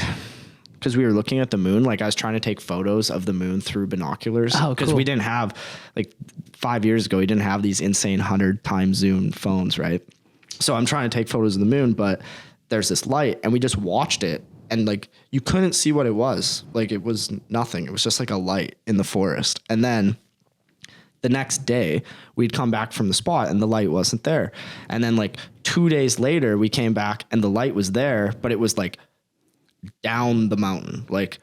because we were looking at the moon. Like I was trying to take photos of the moon through binoculars. Oh, because cool. we didn't have, like 5 years ago, we didn't have these insane 100 times zoom phones, right? So I'm trying to take photos of the moon, but there's this light and we just watched it. And like, you couldn't see what it was. Like it was nothing. It was just like a light in the forest. And then the next day we'd come back from the spot and the light wasn't there. And then like 2 days later we came back and the light was there, but it was like down the mountain, like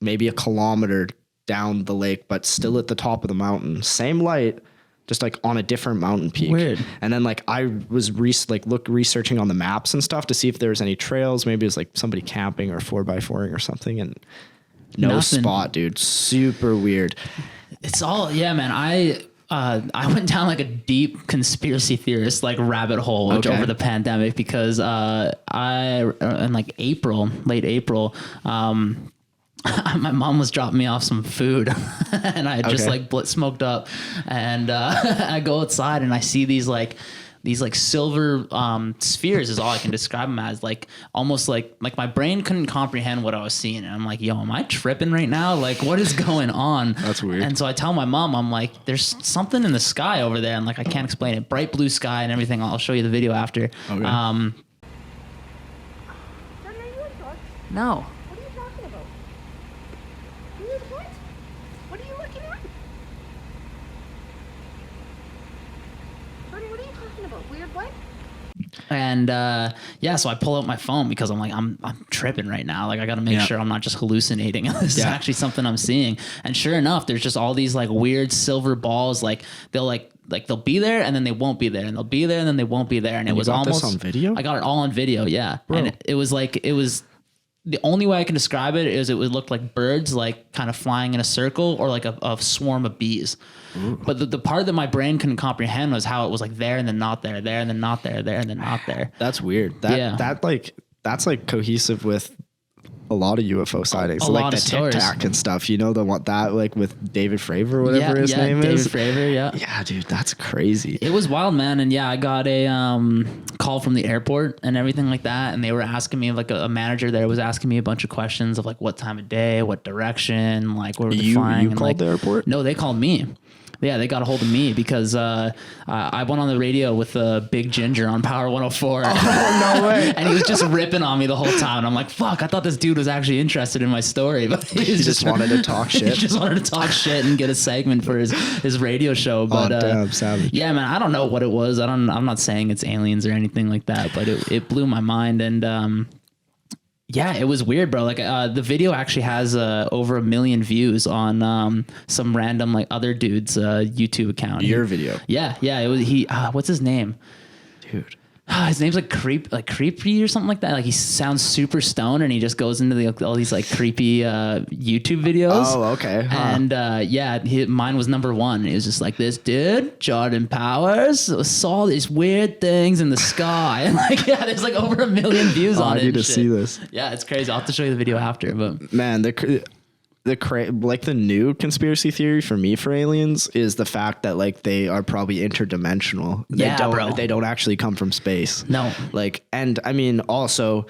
maybe a kilometer down the lake, but still at the top of the mountain. Same light, just like on a different mountain peak. Weird. And then like I was researching on the maps and stuff to see if there was any trails. Maybe it was like somebody camping or 4x4ing or something, and no Nothing. spot, dude. Super weird. It's all, yeah, man. I went down like a deep conspiracy theorist like rabbit hole over the pandemic because in like late April, my mom was dropping me off some food and I had just like smoked up, and I go outside and I see these silver spheres is all I can describe them as, like almost like my brain couldn't comprehend what I was seeing, and I'm like, yo, am I tripping right now? Like, what is going on? That's weird. And so I tell my mom, I'm like, there's something in the sky over there, and like I can't explain it. Bright blue sky and everything. I'll show you the video after. Okay. No. What are you talking about? Weird what? What are you looking at? Jordan, what are you talking about? Weird what? And so I pull out my phone because I'm like, I'm tripping right now. Like I got to make sure I'm not just hallucinating. This is actually something I'm seeing. And sure enough, there's just all these like weird silver balls. Like they'll be there and then they won't be there, and they'll be there and then they won't be there. And it was almost this on video. I got it all on video. Yeah. Bro. And it was the only way I can describe it is it would look like birds, like kind of flying in a circle, or like a swarm of bees. Ooh. But the part that my brain couldn't comprehend was how it was like there and then not there, there and then not there, there and then not there. That's weird. That's like cohesive with a lot of UFO sightings, A so lot like the of stories. Tic Tac and stuff. You know, that like with David Fravor, whatever his name David is. Fravor, yeah. Yeah, dude, that's crazy. It was wild, man. And yeah, I got a call from the airport and everything like that. And they were asking me, like a manager there was asking me a bunch of questions of like what time of day, what direction, like where were they flying. You and called like, the airport? No, they called me. Yeah, they got a hold of me because I went on the radio with Big Ginger on Power 104. Oh, no way. And he was just ripping on me the whole time. And I'm like, fuck, I thought this dude was actually interested in my story. But he just wanted to talk shit. He just wanted to talk shit and get a segment for his radio show. But damn, savage. yeah, man, I don't know what it was. I'm not saying it's aliens or anything like that, but it blew my mind. And yeah, it was weird, bro. Like the video actually has over 1 million views on some random like other dude's YouTube account. Your video. Yeah. It was what's his name? Dude. His name's like Creepy or something like that. Like he sounds super stoned and he just goes into all these like creepy YouTube videos. Oh, okay. Huh. And mine was number 1. It was just like, this dude, Jordan Powers, saw these weird things in the sky. And like, yeah, there's like over 1 million views on it. I need to shit. see this. Yeah, it's crazy. I'll have to show you the video after. But Man, the new conspiracy theory for me for aliens is the fact that like they are probably interdimensional. They don't actually come from space. No. Like, and I mean, also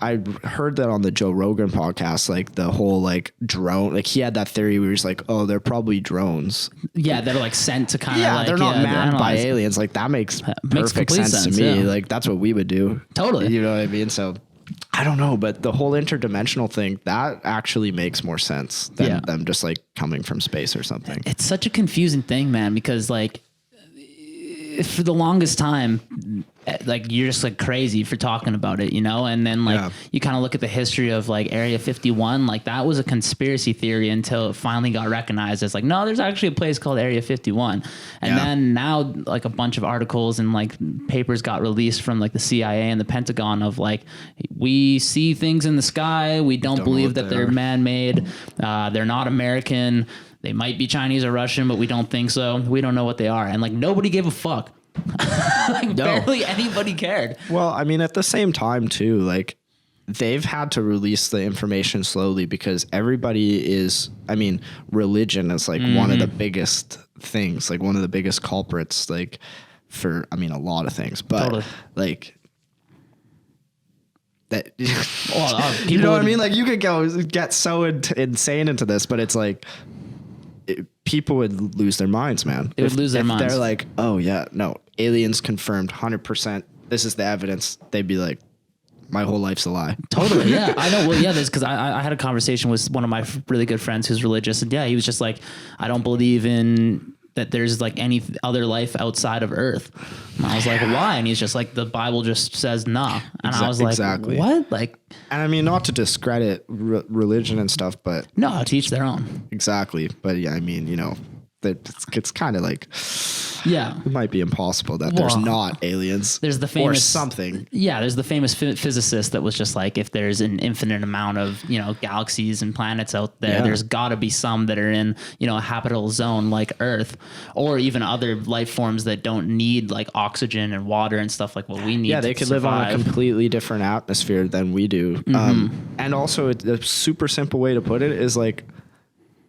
I heard that on the Joe Rogan podcast, like the whole like drone, like he had that theory where he's like, oh, they're probably drones. yeah, they're like sent to kind of like, they're not manned by analyze. aliens. Like that makes Makes perfect complete sense to sense, me. yeah. Like that's what we would do. Totally. You know what I mean? So I don't know, but the whole interdimensional thing, that actually makes more sense than them just like coming from space or something. It's such a confusing thing, man, because like for the longest time, like you're just like crazy for talking about it, you know? And then like you kind of look at the history of like Area 51, like that was a conspiracy theory until it finally got recognized as like, no, there's actually a place called Area 51. And then now like a bunch of articles and like papers got released from like the CIA and the Pentagon of like, we see things in the sky. We don't believe that they're man-made. They're not American. They might be Chinese or Russian, but we don't think so. We don't know what they are. And like nobody gave a fuck. Like barely anybody cared. Well, I mean, at the same time too, like they've had to release the information slowly because everybody is, I mean, religion is like one of the biggest things, like one of the biggest culprits, like for, I mean, a lot of things, but like that, you know what I mean? Like you could get so insane into this, but it's like, people would lose their minds, man. They would lose their minds. They're like, oh yeah, no, aliens confirmed 100%. This is the evidence. They'd be like, my whole life's a lie. Totally. Yeah, I know. Well, yeah, there's because I had a conversation with one of my really good friends who's religious, and yeah, he was just like, I don't believe in that there's like any other life outside of Earth. And I was like, why? And he's just like, the Bible just says nah. And I was like, what? Like, and I mean, not to discredit religion and stuff, but no, to each their own. Exactly. But yeah, I mean, you know, it's kind of like, Yeah. it might be impossible that there's Well, not aliens. There's the famous or something. Yeah, there's the famous physicist that was just like, if there's an infinite amount of, galaxies and planets out there, Yeah. there's got to be some that are in, a habitable zone like Earth, or even other life forms that don't need like oxygen and water and stuff like what we need. Yeah, they to could live on a survive. completely different atmosphere than we do. And also, a super simple way to put it is like,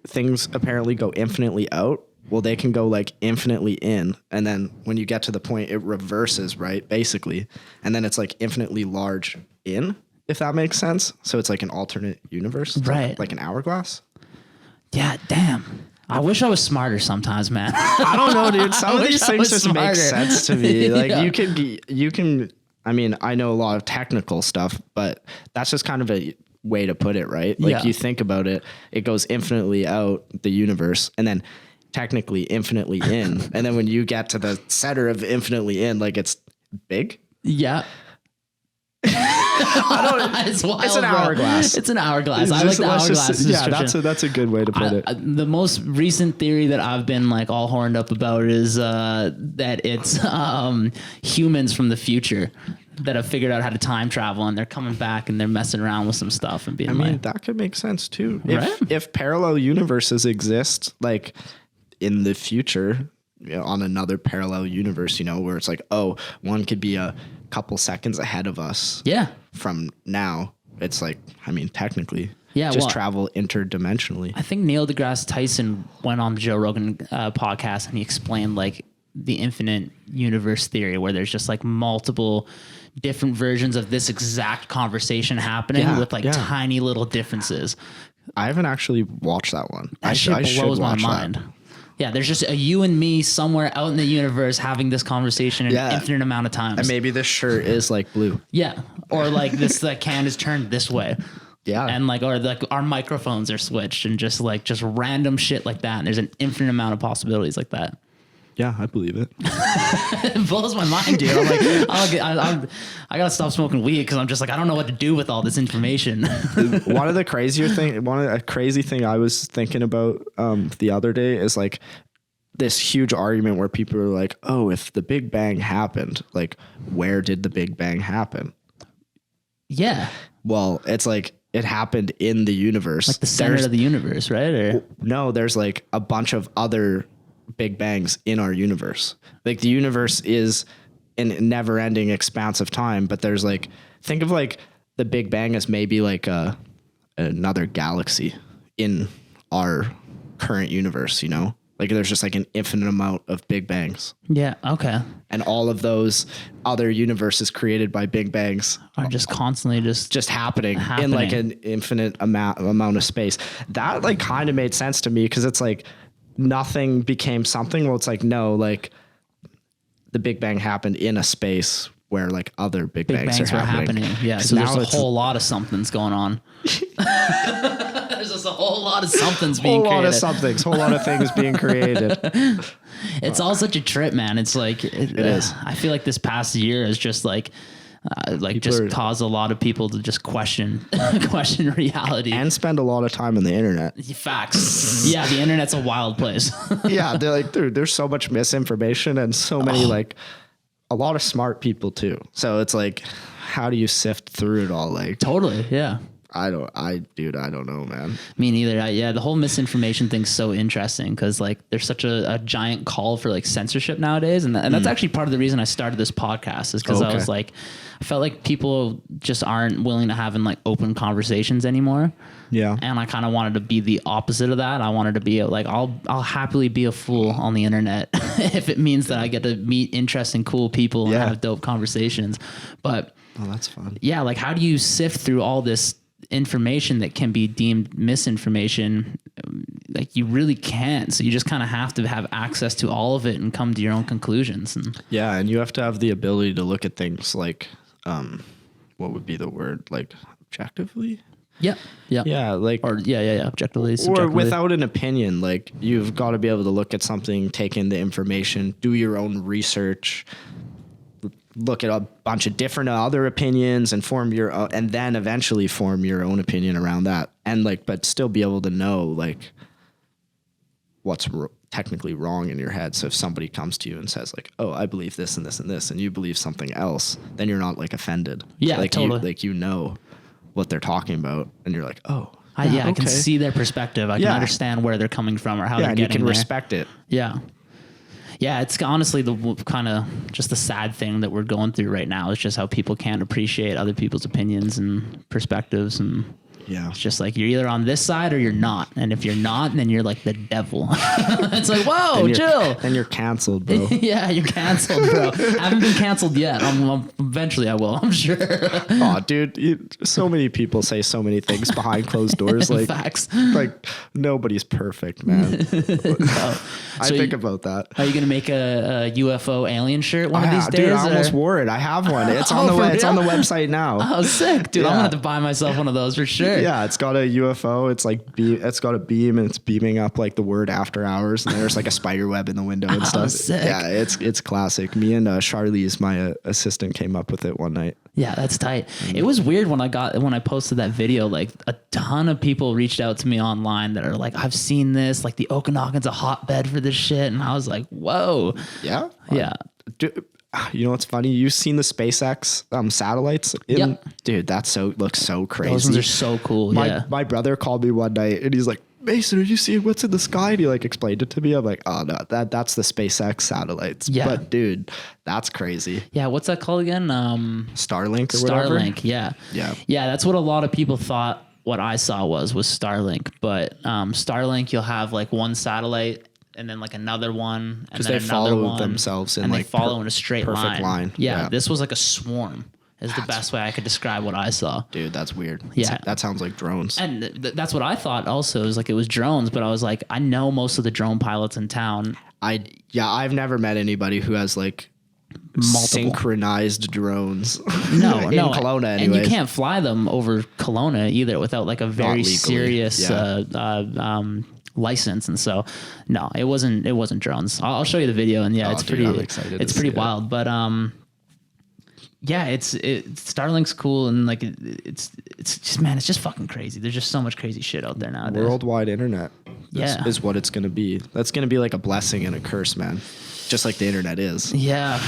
things apparently go infinitely out. Well, they can go like infinitely in. And then when you get to the point, it reverses, right? Basically. And then it's like infinitely large in, if that makes sense. So it's like an alternate universe. It's Right. Like an hourglass. Yeah, damn. I wish I was smarter sometimes, man. I don't know, dude. Some of wish these I things was just make smarter. sense to me. Like Yeah. you can, I mean, I know a lot of technical stuff, but that's just kind of a way to put it, right? Like Yeah. you think about it, it goes infinitely out the universe and then technically infinitely in. And then when you get to the center of infinitely in, like it's big. Yeah. It's wild, It's an bro. hourglass. It's an hourglass. I like Just- the let's hourglass just- yeah, description. that's a good way to put it. The most recent theory that I've been like all horned up about is that it's humans from the future that have figured out how to time travel, and they're coming back and they're messing around with some stuff and being I mean, like, that could make sense too. Right? If parallel universes exist, like in the future, on another parallel universe, where it's like, oh, one could be a couple seconds ahead of us yeah. from now. It's like, I mean, technically, Yeah, just well, travel interdimensionally. I think Neil deGrasse Tyson went on the Joe Rogan podcast and he explained like the infinite universe theory, where there's just like multiple different versions of this exact conversation happening Yeah, with like yeah. tiny little differences. I haven't actually watched that one. That I shit should blows my watch that. mind. Yeah, there's just a you and me somewhere out in the universe having this conversation an Yeah. infinite amount of times. And maybe this shirt is like blue. Yeah, or like this can is turned this way. Yeah. And like, or like our microphones are switched and just random shit like that. And there's an infinite amount of possibilities like that. Yeah, I believe it. It blows my mind, dude. I'm like, I gotta stop smoking weed because I'm just like, I don't know what to do with all this information. One of the crazy thing I was thinking about the other day is like this huge argument where people are like, oh, if the Big Bang happened, like where did the Big Bang happen? Yeah, Well, it's like it happened in the universe. like the center of the universe, right? Or No, there's like a bunch of other Big Bangs in our universe. Like the universe is a never-ending expanse of time, but there's like, think of like the Big Bang as maybe like another galaxy in our current universe, Like there's just like an infinite amount of Big Bangs. yeah, okay. And all of those other universes created by Big Bangs Are just constantly just happening in like Happening. an infinite amount of space. That like kind of made sense to me because it's like nothing became something. Well, it's like, no, like the Big Bang happened in a space where like other Big Bangs bangs are were happening. Yeah, 'Cause so there's now a it's whole lot of something's going on. There's just a whole lot of something's being whole lot created. of somethings, whole lot of things being created. It's all such a trip, man. It's like it is. I feel like this past year has just like just are- caused a lot of people to just question reality. And spend a lot of time on the internet. Facts. Yeah, the internet's a wild place. Yeah, they're like, dude, there's so much misinformation and so many like a lot of smart people too. So it's like, how do you sift through it all? Like, Totally. Yeah. I don't know, man. Me neither. Yeah, the whole misinformation thing's so interesting because like there's such a giant call for like censorship nowadays, and that's actually part of the reason I started this podcast is because I Okay. was like, I felt like people just aren't willing to have like open conversations anymore. Yeah. And I kind of wanted to be the opposite of that. I wanted to be like, I'll happily be a fool on the internet if it means that I get to meet interesting, cool people and Yeah. have dope conversations. But Oh, that's fun. yeah, like how do you sift through all this information that can be deemed misinformation? Like you really can't. So you just kind of have to have access to all of it and come to your own conclusions. And Yeah, and you have to have the ability to look at things like, what would be the word? Like objectively? yeah. Yeah, like Or yeah. Objectively, or subjectively. without an opinion. Like you've got to be able to look at something, take in the information, do your own research, look at a bunch of different other opinions and form your own, and then eventually form your own opinion around that. And like, but still be able to know like what's technically wrong in your head. So if somebody comes to you and says like, "Oh, I believe this and this and this," and you believe something else, then you're not like offended. Yeah, like totally. you know what they're talking about, and you're like, "Oh, I can see their perspective. I can understand where they're coming from or how they're and getting you can there. respect it." Yeah. Yeah, it's honestly the kind of just the sad thing that we're going through right now is just how people can't appreciate other people's opinions and perspectives. And Yeah. it's just like you're either on this side or you're not. And if you're not, then you're like the devil. It's like, whoa, chill. Then you're canceled, bro. Yeah, you're canceled, bro. I haven't been canceled yet. Eventually I will, I'm sure. Oh, dude, so many people say so many things behind closed doors. Like, Facts. like nobody's perfect, man. I think about that. Are you going to make a UFO alien shirt one of these days? Dude, I almost or? wore it. I have one. It's Oh, on the for it's on the real? website now. Oh, sick, dude. I'm Yeah. going to have to buy myself one of those for sure. Yeah, it's got a UFO. It's like it's got a beam and it's beaming up like the word after hours, and there's like a spider web in the window and stuff. Sick. Yeah, it's classic. Me and Charlize, my assistant, came up with it one night. Yeah, that's tight. It was weird when I posted that video, like a ton of people reached out to me online that are like, I've seen this, like the Okanagan's a hotbed for this shit. And I was like, whoa. Yeah, Yeah. Dude, you know what's funny? You've seen the SpaceX satellites? Yep. Dude, looks so crazy. Those ones are so cool. My brother called me one night and he's like, "Mason, are you seeing what's in the sky?" And he like explained it to me. I'm like, "Oh no, that's the SpaceX satellites." Yeah. But dude, that's crazy. Yeah. What's that called again? Starlink or whatever. Starlink. Yeah. Yeah. Yeah. That's what a lot of people thought what I saw was Starlink. But Starlink, you'll have like one satellite and then like another one, and 'Cause then they another follow one, themselves in and they like follow in a straight perfect line. Yeah, Yeah. this was like a swarm. Is the best way I could describe what I saw. Dude, that's weird. Yeah. That sounds like drones. And that's what I thought also, is like it was drones, but I was like, I know most of the drone pilots in town. I've never met anybody who has like Multiple. synchronized drones. No, in no. Kelowna, and anyways. you can't fly them over Kelowna either without like a very legally, serious yeah. license. And so, no, it wasn't drones. I'll show you the video, and yeah, it's dude, pretty. I'm excited It's to pretty see it. wild, but yeah, it's Starlink's cool, and like it's just, man, it's just fucking crazy. There's just so much crazy shit out there nowadays. Worldwide internet. Yeah. Is what it's going to be. That's going to be like a blessing and a curse, man. Just like the internet is. Yeah.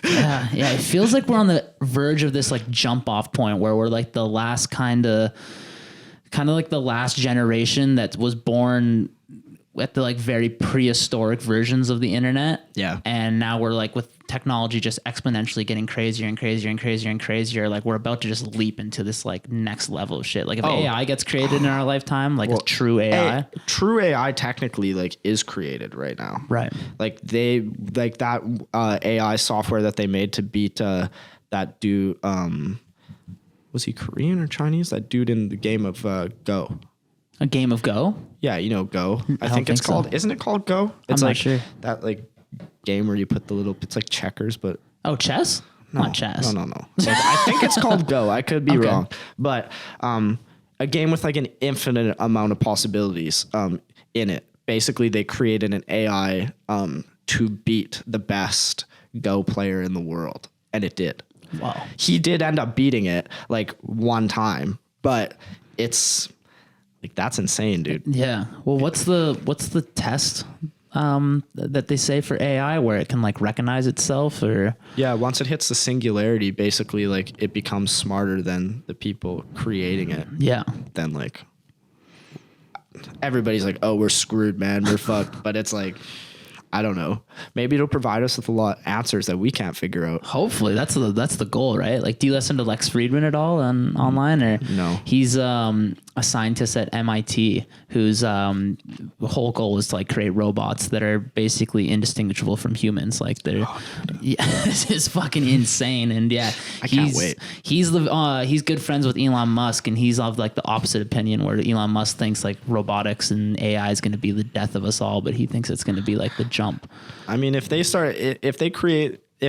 Yeah. It feels like we're on the verge of this like jump off point where we're like the last kind of like the last generation that was born at the like very prehistoric versions of the internet. Yeah. And now we're like with technology just exponentially getting crazier and crazier and crazier and crazier. Like we're about to just leap into this like next level of shit. Like if AI gets created in our lifetime, like a true AI. True AI technically like is created right now. Right. Like they like that AI software that they made to beat that dude. Was he Korean or Chinese? That dude in the game of Go. A game of Go? Yeah, you know Go. I don't think it's think so. called. Isn't it called Go? It's not like sure. that like game where you put the little. It's like checkers, but Oh, chess? Not chess. No. Like, I think it's called Go. I could be Okay. wrong, but a game with like an infinite amount of possibilities in it. Basically, they created an AI to beat the best Go player in the world, and it did. Wow. He did end up beating it like one time, but it's like that's insane, dude. Yeah. Well, what's the test that they say for AI where it can like recognize itself or? Yeah, once it hits the singularity, basically like it becomes smarter than the people creating it. Yeah. Then like everybody's like, "Oh, we're screwed, man. We're fucked." But it's like I don't know. Maybe it'll provide us with a lot of answers that we can't figure out. Hopefully that's the goal, right? Like, do you listen to Lex Friedman at all online or No. He's a scientist at MIT whose whole goal is to like create robots that are basically indistinguishable from humans. Like they're, yeah, this is fucking insane. And yeah, I can't wait. He's good friends with Elon Musk, and he's of like the opposite opinion where Elon Musk thinks like robotics and AI is going to be the death of us all, but he thinks it's going to be like the jump. I mean, if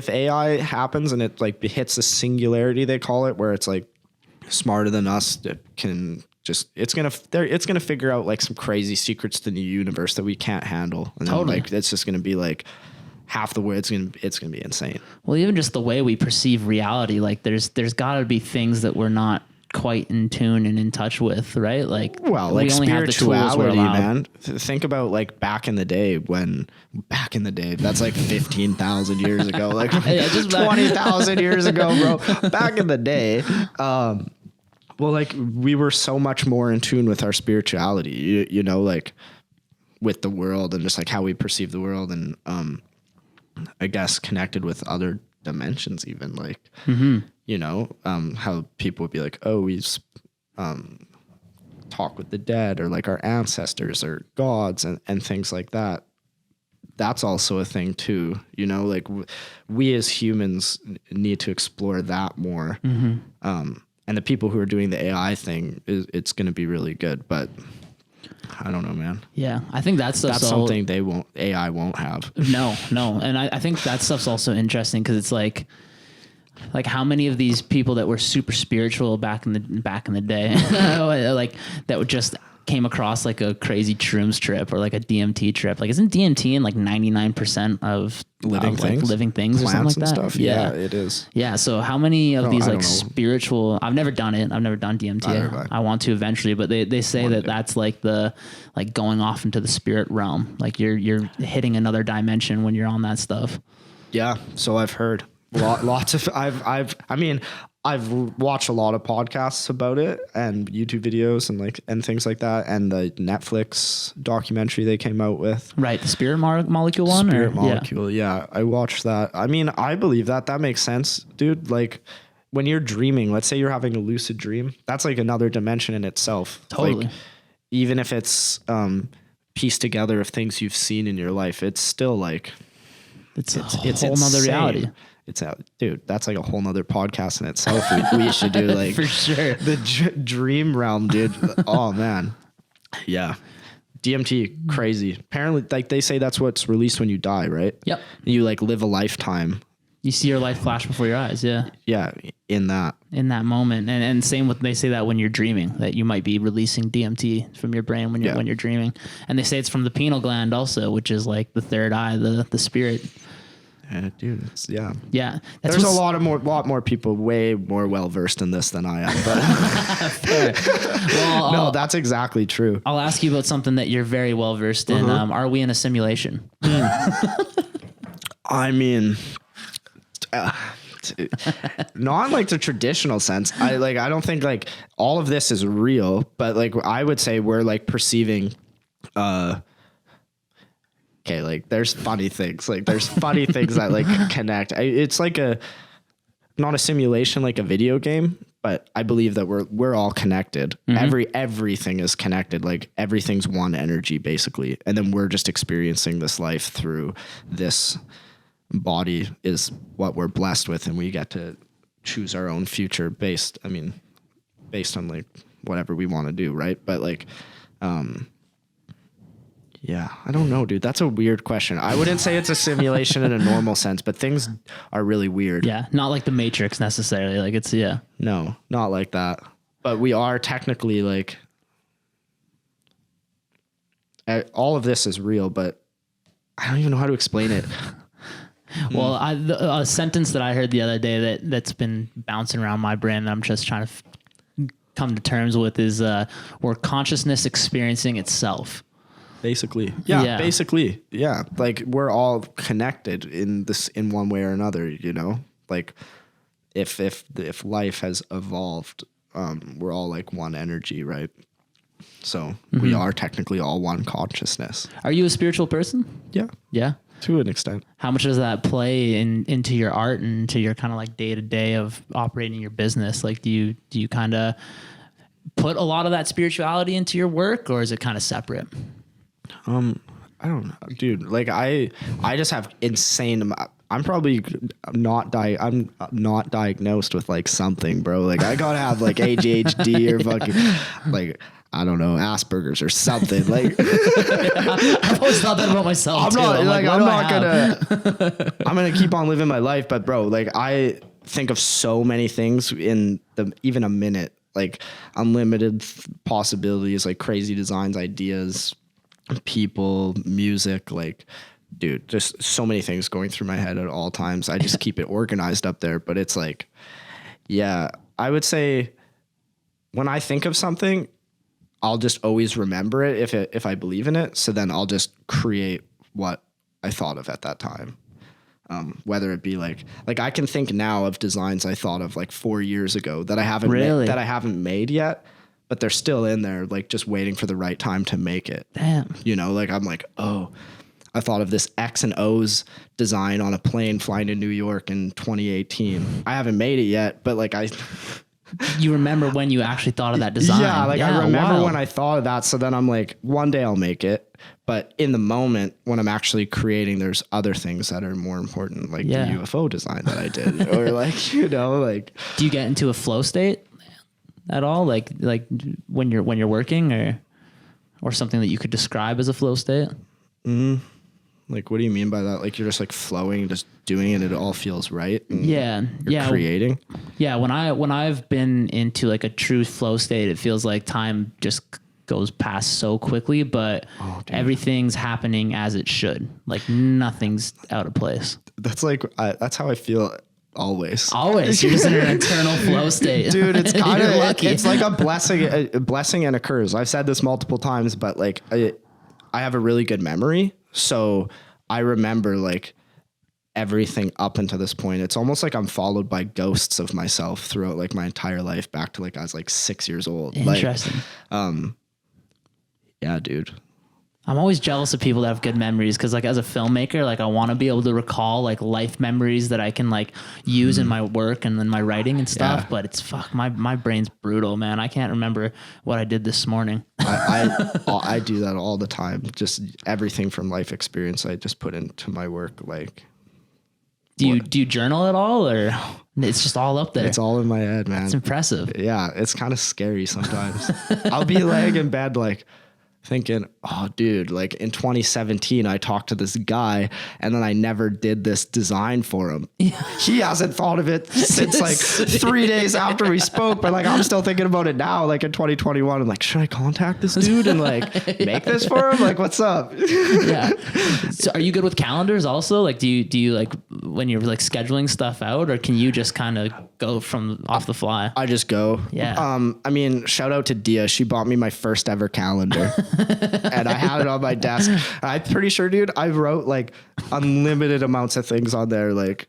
AI happens and it like hits the singularity, they call it, where it's like smarter than us, it can just it's gonna figure out like some crazy secrets to the universe that we can't handle, and then, Totally. like it's just gonna be like half the way. It's gonna be insane. Well, even just the way we perceive reality, like there's got to be things that we're not quite in tune and in touch with, right? Like, Well, like we only have the tools we're spirituality, allowed. man. Think about like back in the day, that's like 15,000 years ago, like Yeah, just 20,000 years ago, bro. Back in the day, well, like we were so much more in tune with our spirituality, you know, like with the world and just like how we perceive the world, and I guess connected with other dimensions, even like, you know, how people would be like, oh, we talk with the dead, or like our ancestors or gods and things like that. That's also a thing too, you know, like we as humans need to explore that more. And the people who are doing the AI thing, it's going to be really good, but I don't know, man. Yeah, I think that's something AI won't have. No. And I think that stuff's also interesting because it's like how many of these people that were super spiritual back in the day, like that would just came across like a crazy shrooms trip or like a DMT trip. Like, isn't DMT in like 99% of living things or something like that? Stuff? Yeah, it is. Yeah. So how many of these like spiritual, I've never done it. I've never done DMT. I want to eventually, but they say that's like like going off into the spirit realm. Like you're hitting another dimension when you're on that stuff. Yeah. So I've heard lots of, I've watched a lot of podcasts about it and YouTube videos and things like that, and the Netflix documentary they came out with. Right, the spirit molecule one. Spirit molecule, yeah. I watched that. I mean, I believe that makes sense, dude. Like when you're dreaming, let's say you're having a lucid dream, that's like another dimension in itself. Totally. Like, even if it's pieced together of things you've seen in your life, it's still like it's a whole nother reality. Dude, that's like a whole nother podcast in itself. We should do like for sure the dream realm, dude. Oh man, yeah. DMT, crazy. Apparently, like they say that's what's released when you die, right? Yep. You like live a lifetime. You see your life flash before your eyes. Yeah. Yeah, in that moment, and same with, they say that when you're dreaming, that you might be releasing DMT from your brain when you're dreaming, and they say it's from the pineal gland also, which is like the third eye, the spirit. Yeah, dude. Yeah. There's a lot more people way more well versed in this than I am. But fair. Well, no, that's exactly true. I'll ask you about something that you're very well versed in. Are we in a simulation? I mean, not like the traditional sense. I don't think like all of this is real, but like I would say we're like perceiving. Okay, like there's funny things. Like there's funny things that like connect. It's like not a simulation like a video game, but I believe that we're all connected. Everything is connected. Like everything's one energy basically, and then we're just experiencing this life through this body is what we're blessed with, and we get to choose our own future based on like whatever we want to do, right? But like yeah, I don't know, dude. That's a weird question. I wouldn't say it's a simulation in a normal sense, but things are really weird. Yeah, not like the Matrix necessarily. Like it's No, not like that. But we are technically like all of this is real, but I don't even know how to explain it. Well, a sentence that I heard the other day that's been bouncing around my brain and I'm just trying to come to terms with is we're consciousness experiencing itself. Basically. Basically. Yeah. Like we're all connected in one way or another, you know? Like if life has evolved, we're all like one energy, right? So we are technically all one consciousness. Are you a spiritual person? Yeah. Yeah. To an extent. How much does that play into your art and into your kind of like day to day of operating your business? Like, do you kind of put a lot of that spirituality into your work, or is it kind of separate? I don't know, dude. Like I just have insane. I'm probably I'm not diagnosed with like something, bro. Like I gotta have like ADHD or fucking like I don't know, Asperger's or something. Like I've always thought that about myself. I'm gonna keep on living my life, but bro, like I think of so many things in even a minute, like unlimited possibilities, like crazy designs, ideas, people, music, like dude, just so many things going through my head at all times. I just keep it organized up there, but it's like, yeah, I would say when I think of something, I'll just always remember it if I believe in it. So then I'll just create what I thought of at that time. Whether it be like I can think now of designs I thought of like 4 years ago that I haven't made yet, but they're still in there, like just waiting for the right time to make it. Damn. You know, like I'm like, oh, I thought of this X and O's design on a plane flying to New York in 2018. I haven't made it yet, but like You remember when you actually thought of that design? Yeah, like I remember wild. when I thought of that. So then I'm like, one day I'll make it. But in the moment when I'm actually creating, there's other things that are more important, like the UFO design that I did, or like, you know, like. Do you get into a flow state at all? Like when you're working, or something that you could describe as a flow state? Like, what do you mean by that? Like, you're just like flowing, just doing it, and it all feels right. And you're creating. Yeah. When I've been into like a true flow state, it feels like time just goes past so quickly, but everything's happening as it should. Like nothing's out of place. That's like, that's how I feel always. Always. You're just in an eternal flow state. Dude, it's kind of, lucky. it's like a blessing and a curse. I've said this multiple times, but like I have a really good memory. So I remember like everything up until this point. It's almost like I'm followed by ghosts of myself throughout like my entire life, back to like I was like 6 years old. Interesting. Like, yeah, dude. I'm always jealous of people that have good memories, because like as a filmmaker, like I want to be able to recall like life memories that I can like use in my work and in my writing and stuff. Yeah. But it's my brain's brutal, man. I can't remember what I did this morning. I do that all the time. Just everything from life experience I just put into my work. Like, do you journal at all, or it's just all up there? it's all in my head, man. It's impressive. Yeah, it's kind of scary sometimes. I'll be laying in bed like thinking, oh, dude, like in 2017, I talked to this guy and then I never did this design for him. Yeah. He hasn't thought of it since like 3 days after we spoke, but like I'm still thinking about it now, like in 2021. I'm like, should I contact this dude and like make this for him? Like, what's up? Yeah. So are you good with calendars also? Like, do you like when you're like scheduling stuff out, or can you just kind of go from off the fly? I just go. Yeah. I mean, shout out to Dia. She bought me my first ever calendar. And I had it on my desk. I'm pretty sure, dude, I wrote like unlimited amounts of things on there, like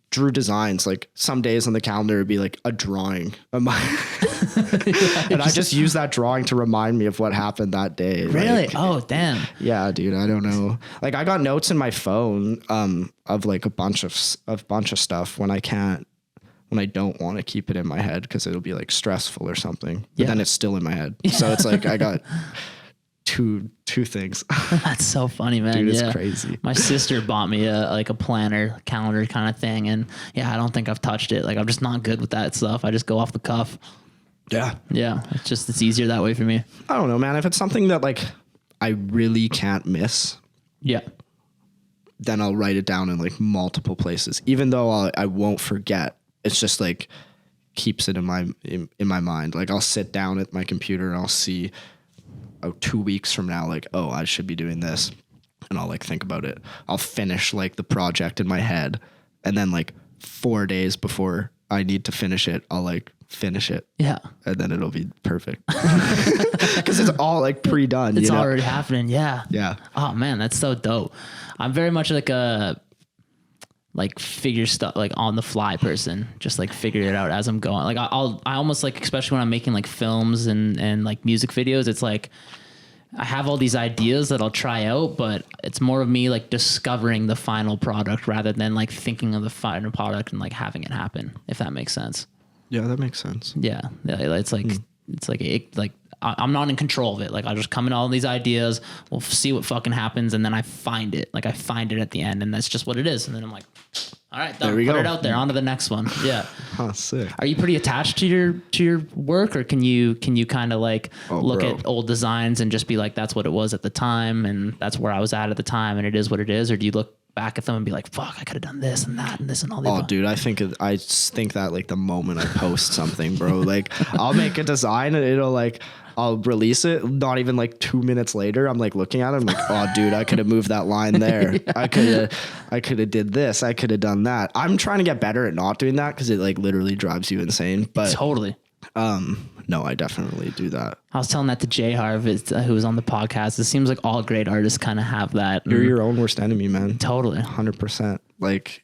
drew designs. Like some days on the calendar would be like a drawing of mine. And I just use that drawing to remind me of what happened that day. Really? Like, Oh, damn. yeah, dude, I don't know. Like I got notes in my phone of like a bunch of stuff when I don't want to keep it in my head because it'll be like stressful or something. But then it's still in my head. So it's like I got two things. That's so funny, man. Dude, it's crazy. My sister bought me a planner, calendar kind of thing, and I don't think I've touched it. Like I'm just not good with that stuff. I just go off the cuff. Yeah. Yeah, it's easier that way for me. I don't know, man. If it's something that like I really can't miss, Yeah. then I'll write it down in like multiple places. Even though I won't forget, it's just like keeps it in my mind. Like I'll sit down at my computer and I'll see 2 weeks from now, like, oh, I should be doing this. And I'll like think about it. I'll finish like the project in my head. And then like 4 days before I need to finish it, I'll like finish it. Yeah. And then it'll be perfect. Because it's all like pre-done. It's you know? already happening. Yeah. Yeah. Oh man, that's so dope. I'm very much like a figure stuff like on the fly person, just like figure it out as I'm going. Like I almost like, especially when I'm making like films and like music videos, it's like I have all these ideas that I'll try out, but it's more of me like discovering the final product rather than like thinking of the final product and like having it happen, if that makes sense. Yeah, that makes sense. Yeah. It's like, I'm not in control of it. Like I just come in all these ideas, we'll see what fucking happens. And then I find it. Like I find it at the end and that's just what it is. And then I'm like, all right, done. There we Put go. it out there. On to the next one. Yeah. Huh, sick. Are you pretty attached to your work, or can you kind of like look bro. at old designs and just be like, that's what it was at the time and that's where I was at the time and it is what it is? Or do you look back at them and be like, fuck, I could have done this and that and this and all that? Oh, dude, I think that like the moment I post something, bro, like I'll make a design and it'll like, I'll release it. Not even like 2 minutes later, I'm like looking at it. I'm like, oh, dude, I could have moved that line there. Yeah. I could have did this. I could have done that. I'm trying to get better at not doing that because it like literally drives you insane. But Totally. No, I definitely do that. I was telling that to Jay Harvitz, who was on the podcast. It seems like all great artists kind of have that. You're your own worst enemy, man. Totally. 100%. Like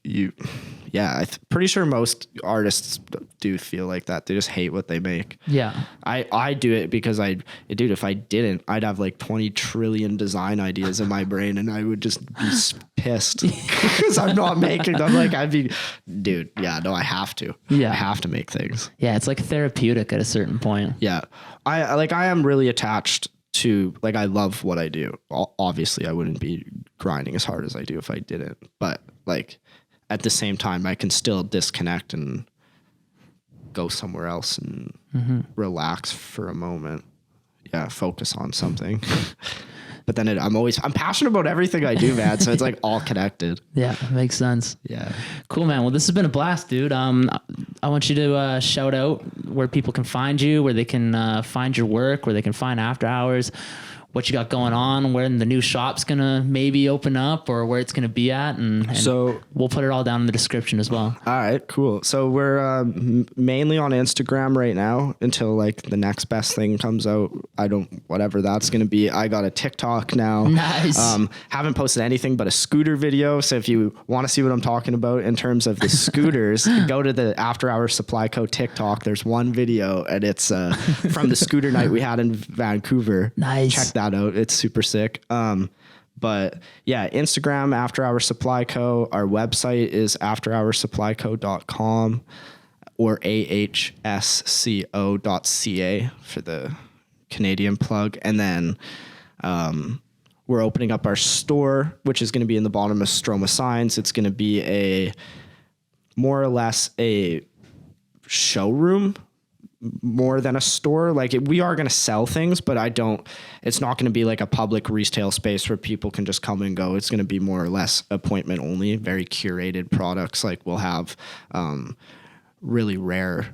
pretty sure most artists do feel like that. They just hate what they make. Yeah. I do it because dude, if I didn't, I'd have like 20 trillion design ideas in my brain and I would just be pissed because I'm not making them. Like dude, yeah, no, I have to. Yeah. I have to make things. Yeah. It's like therapeutic at a certain point. Yeah. I am really attached to, like, I love what I do. Obviously I wouldn't be grinding as hard as I do if I didn't, but like at the same time I can still disconnect and go somewhere else and relax for a moment. Yeah. Focus on something. But then I'm passionate about everything I do, man. So it's like all connected. Yeah. Makes sense. Yeah. Cool, man. Well, this has been a blast, dude. I want you to shout out where people can find you, where they can find your work, where they can find After Hours, what you got going on, where the new shop's gonna maybe open up, or where it's gonna be at, and so we'll put it all down in the description as well. All right, cool. So we're mainly on Instagram right now until like the next best thing comes out. Whatever that's gonna be. I got a TikTok now. Nice. Haven't posted anything but a scooter video. So if you want to see what I'm talking about in terms of the scooters, go to the Afterhours Supply Co TikTok. There's one video and it's from the scooter night we had in Vancouver. Nice. Check that out. It's super sick. But yeah, Instagram, Afterhours Supply Co. Our website is afterhoursupplyco.com or ahsco.ca for the Canadian plug. And then we're opening up our store, which is going to be in the bottom of Stroma Signs. It's going to be more or less a showroom more than a store. Like we are going to sell things, but it's not going to be like a public retail space where people can just come and go. It's going to be more or less appointment only, very curated products. Like we'll have really rare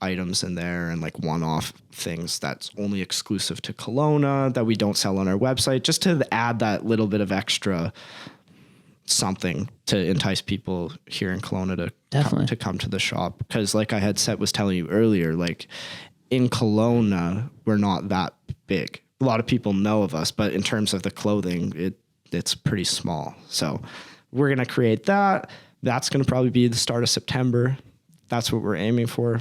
items in there and like one-off things that's only exclusive to Kelowna that we don't sell on our website, just to add that little bit of extra something to entice people here in Kelowna to come to the shop. Because like I was telling you earlier, like in Kelowna, we're not that big. A lot of people know of us, but in terms of the clothing, it's pretty small. So we're going to create that. That's going to probably be the start of September. That's what we're aiming for.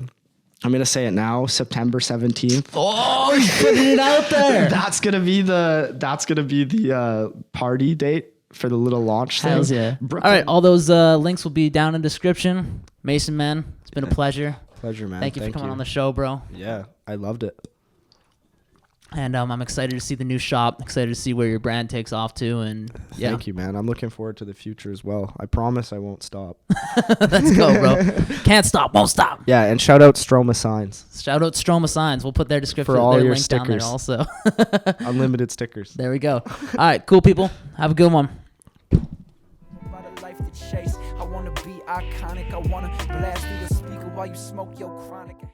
I'm going to say it now, September 17th. Oh, you're putting it out there. That's going to be the party date for the little launch thing. Hells yeah. All right, all those links will be down in the description. Mason, man, it's been a pleasure. Pleasure, man. Thank you for coming on the show, bro. Yeah, I loved it. And I'm excited to see the new shop. Excited to see where your brand takes off to. And yeah. Thank you, man. I'm looking forward to the future as well. I promise I won't stop. Let's go, bro. Can't stop, won't stop. Yeah, and shout out Stroma Signs. Shout out Stroma Signs. We'll put their description, for all their your link stickers. down there also. Unlimited stickers. There we go. All right, cool people. Have a good one. About a life to chase. I wanna be iconic. I wanna blast through the speaker while you smoke your chronic.